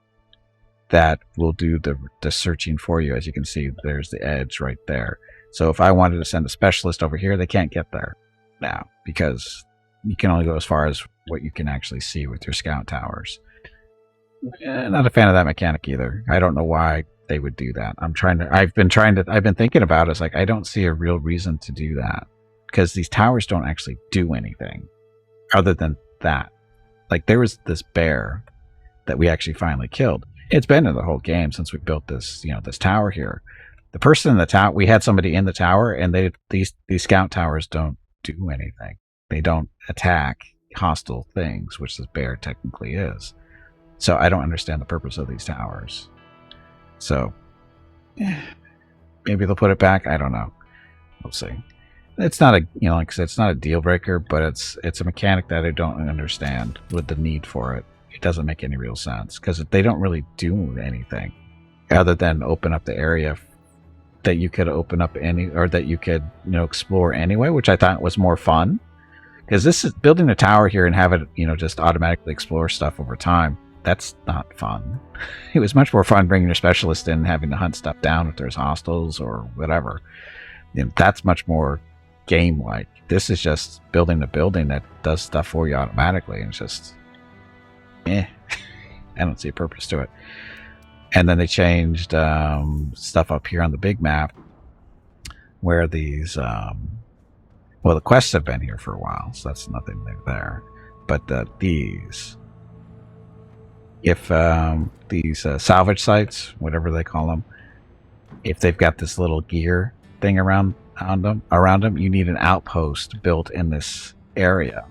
that will do the searching for you. As you can see, there's the edge right there. So if I wanted to send a specialist over here, they can't get there now because you can only go as far as what you can actually see with your scout towers. Not a fan of that mechanic either. I don't know why they would do that. I've been thinking about it. It's like, I don't see a real reason to do that because these towers don't actually do anything other than that. Like there was this bear that we actually finally killed. It's been in the whole game since we built this, this tower here. The person in the tower, we had somebody in the tower, and these scout towers don't do anything. They don't attack hostile things, which this bear technically is. So I don't understand the purpose of these towers. So maybe they'll put it back. I don't know. We'll see. It's not a, like I said, it's not a deal breaker, but it's a mechanic that I don't understand with the need for it. It doesn't make any real sense because they don't really do anything other than open up the area that you could open up that you could, explore anyway, which I thought was more fun. Because this is building a tower here and have it, just automatically explore stuff over time. That's not fun. It was much more fun bringing your specialist in and having to hunt stuff down if there's hostiles or whatever. That's much more game-like. This is just building a building that does stuff for you automatically, and it's just, I don't see a purpose to it. And then they changed stuff up here on the big map where these, the quests have been here for a while, so that's nothing new there. But these salvage sites, whatever they call them, if they've got this little gear thing around them, you need an outpost built in this area.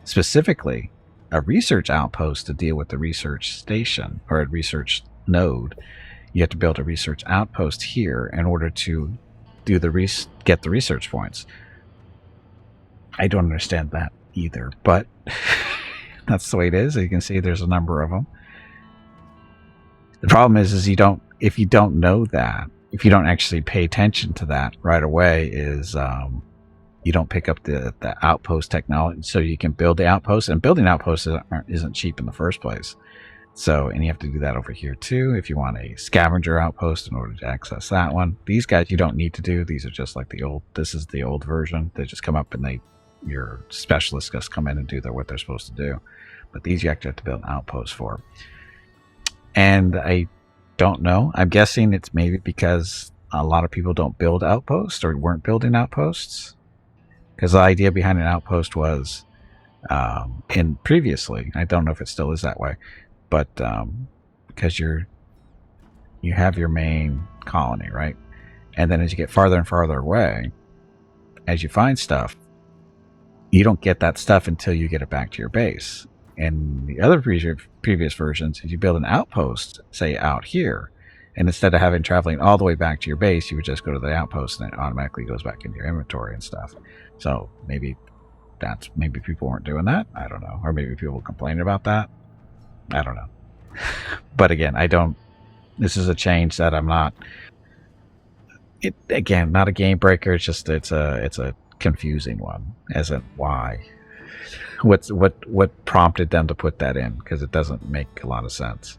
Specifically, a research outpost to deal with the research station or a research node. You have to build a research outpost here in order to do get the research points. I don't understand that either, but that's the way it is. You can see there's a number of them. The problem is you don't if you don't know that, if you don't actually pay attention to that right away, is you don't pick up the outpost technology, so you can build the outpost. And building outposts isn't cheap in the first place. So, and you have to do that over here too if you want a scavenger outpost in order to access that one. These guys you don't need to do. These are just like the old. This is the old version. They just come up and your specialists just come in and do what they're supposed to do. But these you actually have to build an outpost for. And I don't know. I'm guessing it's maybe because a lot of people don't build outposts or weren't building outposts. Because the idea behind an outpost was, in previously, I don't know if it still is that way, but because you have your main colony, right? And then as you get farther and farther away, as you find stuff, you don't get that stuff until you get it back to your base. And the other previous versions, if you build an outpost, say out here, and instead of traveling all the way back to your base, you would just go to the outpost and it automatically goes back into your inventory and stuff. So maybe people weren't doing that. I don't know. Or maybe people complaining about that. I don't know. But again, this is a change that I'm not, not a game breaker. It's just, it's a confusing one, as in why. What prompted them to put that in? Because it doesn't make a lot of sense.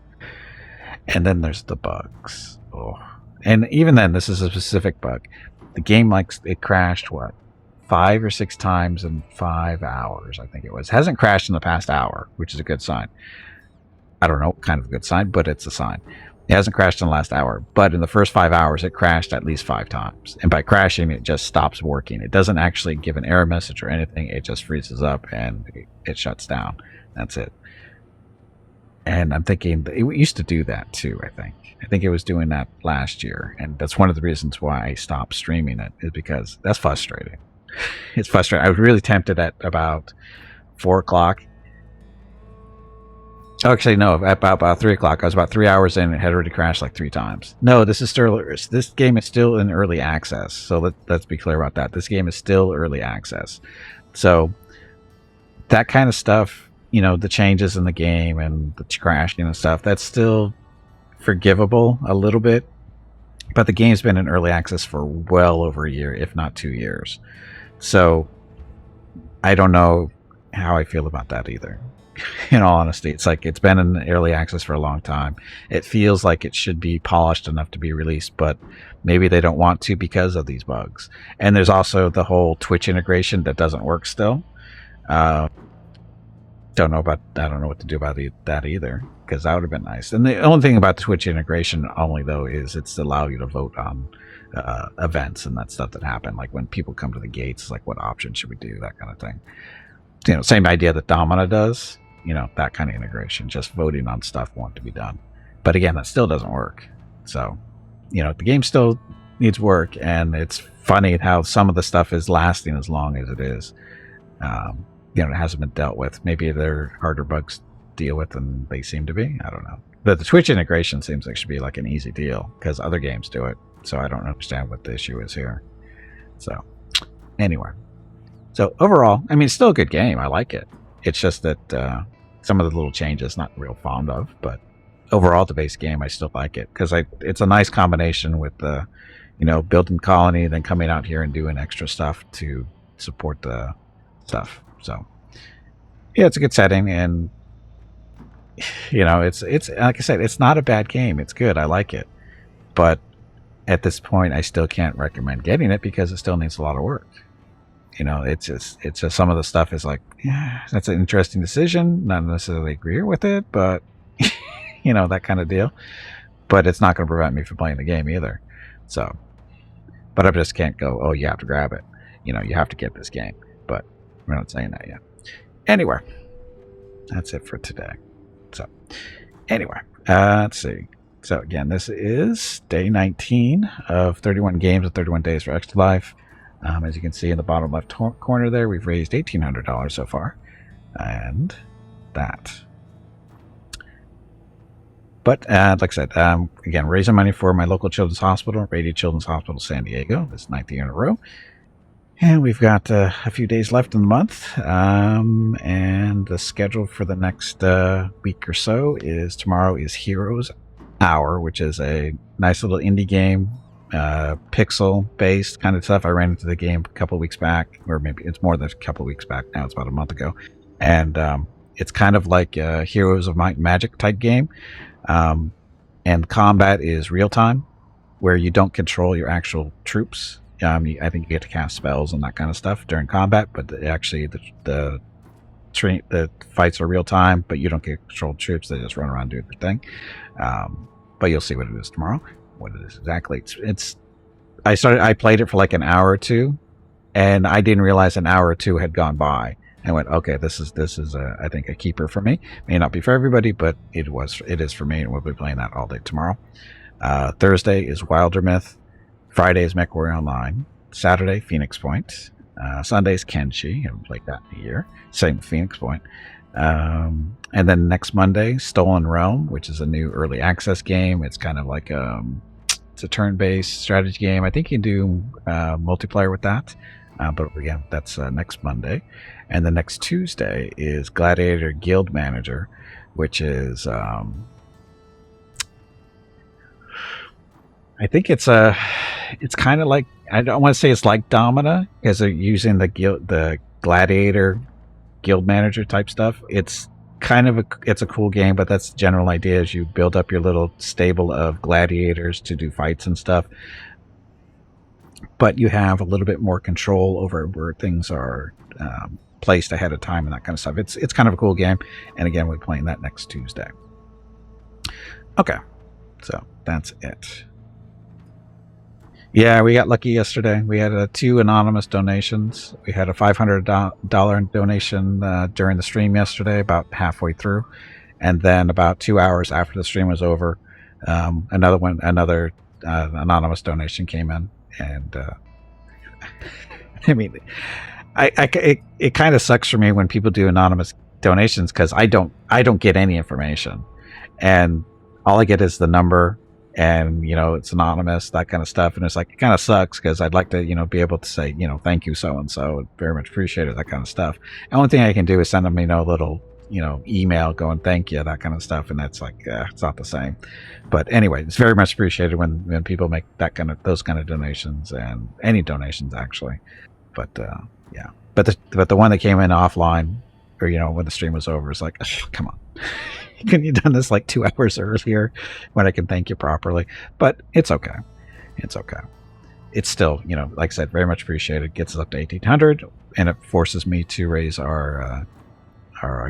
And then there's the bugs. Oh, and even then, this is a specific bug. The game it crashed 5 or 6 times in 5 hours. I think it was. It hasn't crashed in the past hour, which is a good sign. I don't know what kind of a good sign, but it's a sign. It hasn't crashed in the last hour, but in the first 5 hours, it crashed at least 5 times. And by crashing, it just stops working. It doesn't actually give an error message or anything. It just freezes up and it shuts down. That's it. And I'm thinking it used to do that too, I think it was doing that last year. And that's one of the reasons why I stopped streaming it, is because that's frustrating. It's frustrating. I was really tempted at about 4 o'clock. Oh, actually, no, about 3 o'clock. I was about 3 hours in and it had already crashed like 3 times. No, this game is still in early access. So let's be clear about that. This game is still early access. So that kind of stuff, the changes in the game and the crashing and stuff, that's still forgivable a little bit. But the game's been in early access for well over a year, if not 2 years. So I don't know how I feel about that either. In all honesty, it's like it's been in early access for a long time. It feels like it should be polished enough to be released, but maybe they don't want to because of these bugs. And there's also the whole Twitch integration that doesn't work still. I don't know what to do about that either, because that would have been nice. And the only thing about the Twitch integration only, though, is it's to allow you to vote on events and that stuff that happen. Like when people come to the gates, like what option should we do, that kind of thing. Same idea that Domina does, that kind of integration, just voting on stuff want to be done. But again, that still doesn't work. So, the game still needs work, and it's funny how some of the stuff is lasting as long as it is. It hasn't been dealt with. Maybe they're harder bugs to deal with than they seem to be. I don't know. But the Twitch integration seems like it should be like an easy deal because other games do it. So I don't understand what the issue is here. So anyway. So overall, it's still a good game. I like it. It's just that some of the little changes not real fond of. But overall, the base game, I still like it because it's a nice combination with the, building colony, then coming out here and doing extra stuff to support the stuff. So yeah, it's a good setting, and it's like I said, it's not a bad game. It's good. I like it, but at this point, I still can't recommend getting it because it still needs a lot of work. It's just some of the stuff is like, yeah, that's an interesting decision. Not necessarily agree with it, but that kind of deal. But it's not going to prevent me from playing the game either. So, but I just can't go, oh, you have to grab it. You have to get this game. But we're not saying that yet. Anyway, that's it for today. So, anyway, let's see. So again, this is day 19 of 31 games of 31 days for Extra Life. As you can see in the bottom left corner there, we've raised $1,800 so far. And that. But like I said, again, raising money for my local children's hospital, Rady Children's Hospital, San Diego. This 9th year in a row. And we've got a few days left in the month. And the schedule for the next week or so is tomorrow is Heroes Hour, which is a nice little indie game, pixel-based kind of stuff. I ran into the game a couple weeks back, or maybe it's more than a couple weeks back now. It's about a month ago. And it's kind of like a Heroes of Might and Magic type game. And combat is real-time, where you don't control your actual troops. I think you get to cast spells and that kind of stuff during combat, but actually the fights are real time, but you don't get controlled troops. They just run around doing their thing. But you'll see what it is tomorrow. What it is exactly. I played it for like an hour or two, and I didn't realize an hour or two had gone by. I went, okay, this is I think a keeper for me. May not be for everybody, but it is for me, and we'll be playing that all day tomorrow. Thursday is Wilder Myth. Friday is MechWarrior Online. Saturday, Phoenix Point. Sunday is Kenshi. Haven't played that in a year. Same with Phoenix Point. And then next Monday, Stolen Realm, which is a new early access game. It's kind of like it's a turn-based strategy game. I think you can do multiplayer with that. But again, that's next Monday. And the next Tuesday is Gladiator Guild Manager, which is I think it's kind of like, I don't want to say it's like Domina, because they're using the Gladiator Guild Manager type stuff. It's kind of it's a cool game, but that's the general idea. Is you build up your little stable of gladiators to do fights and stuff, but you have a little bit more control over where things are placed ahead of time and that kind of stuff. It's kind of a cool game, and again, we're playing that next Tuesday. Okay, so that's it. Yeah, we got lucky yesterday. We had 2 anonymous donations. We had a $500 donation during the stream yesterday, about halfway through, and then about 2 hours after the stream was over, another anonymous donation came in, and I mean, it kind of sucks for me when people do anonymous donations, because I don't get any information, and all I get is the number. And it's anonymous, that kind of stuff, and it's like, it kind of sucks, because I'd like to be able to say thank you so and so, very much appreciated, that kind of stuff. The only thing I can do is send them a little email going thank you, that kind of stuff, and that's like it's not the same. But anyway, it's very much appreciated when people make those kind of donations, and any donations actually. But yeah, but the one that came in offline, or when the stream was over, is like, come on. Couldn't you done this like 2 hours earlier when I can thank you properly? But it's okay. It's okay. It's still, like I said, very much appreciated. Gets us up to 1,800, and it forces me to raise our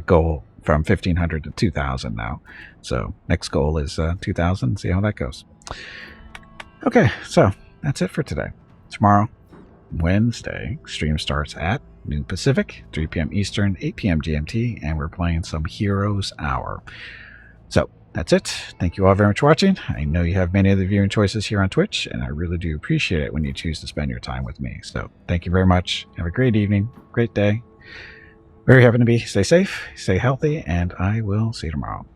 goal from 1,500 to 2,000 now. So next goal is 2,000. See how that goes. Okay, so that's it for today. Tomorrow, Wednesday, stream starts at noon Pacific, 3 p.m. Eastern, 8 p.m. GMT, and we're playing some Heroes Hour. So that's it. Thank you all very much for watching. I know you have many other viewing choices here on Twitch, and I really do appreciate it when you choose to spend your time with me. So thank you very much. Have a great evening, great day. Very happy to be. Stay safe, stay healthy, and I will see you tomorrow.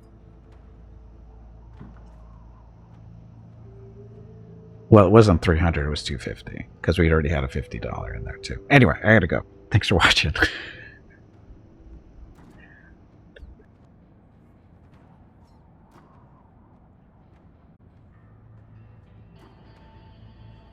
Well, it wasn't 300, it was 250, because we'd already had a $50 in there too. Anyway, I gotta go. Thanks for watching.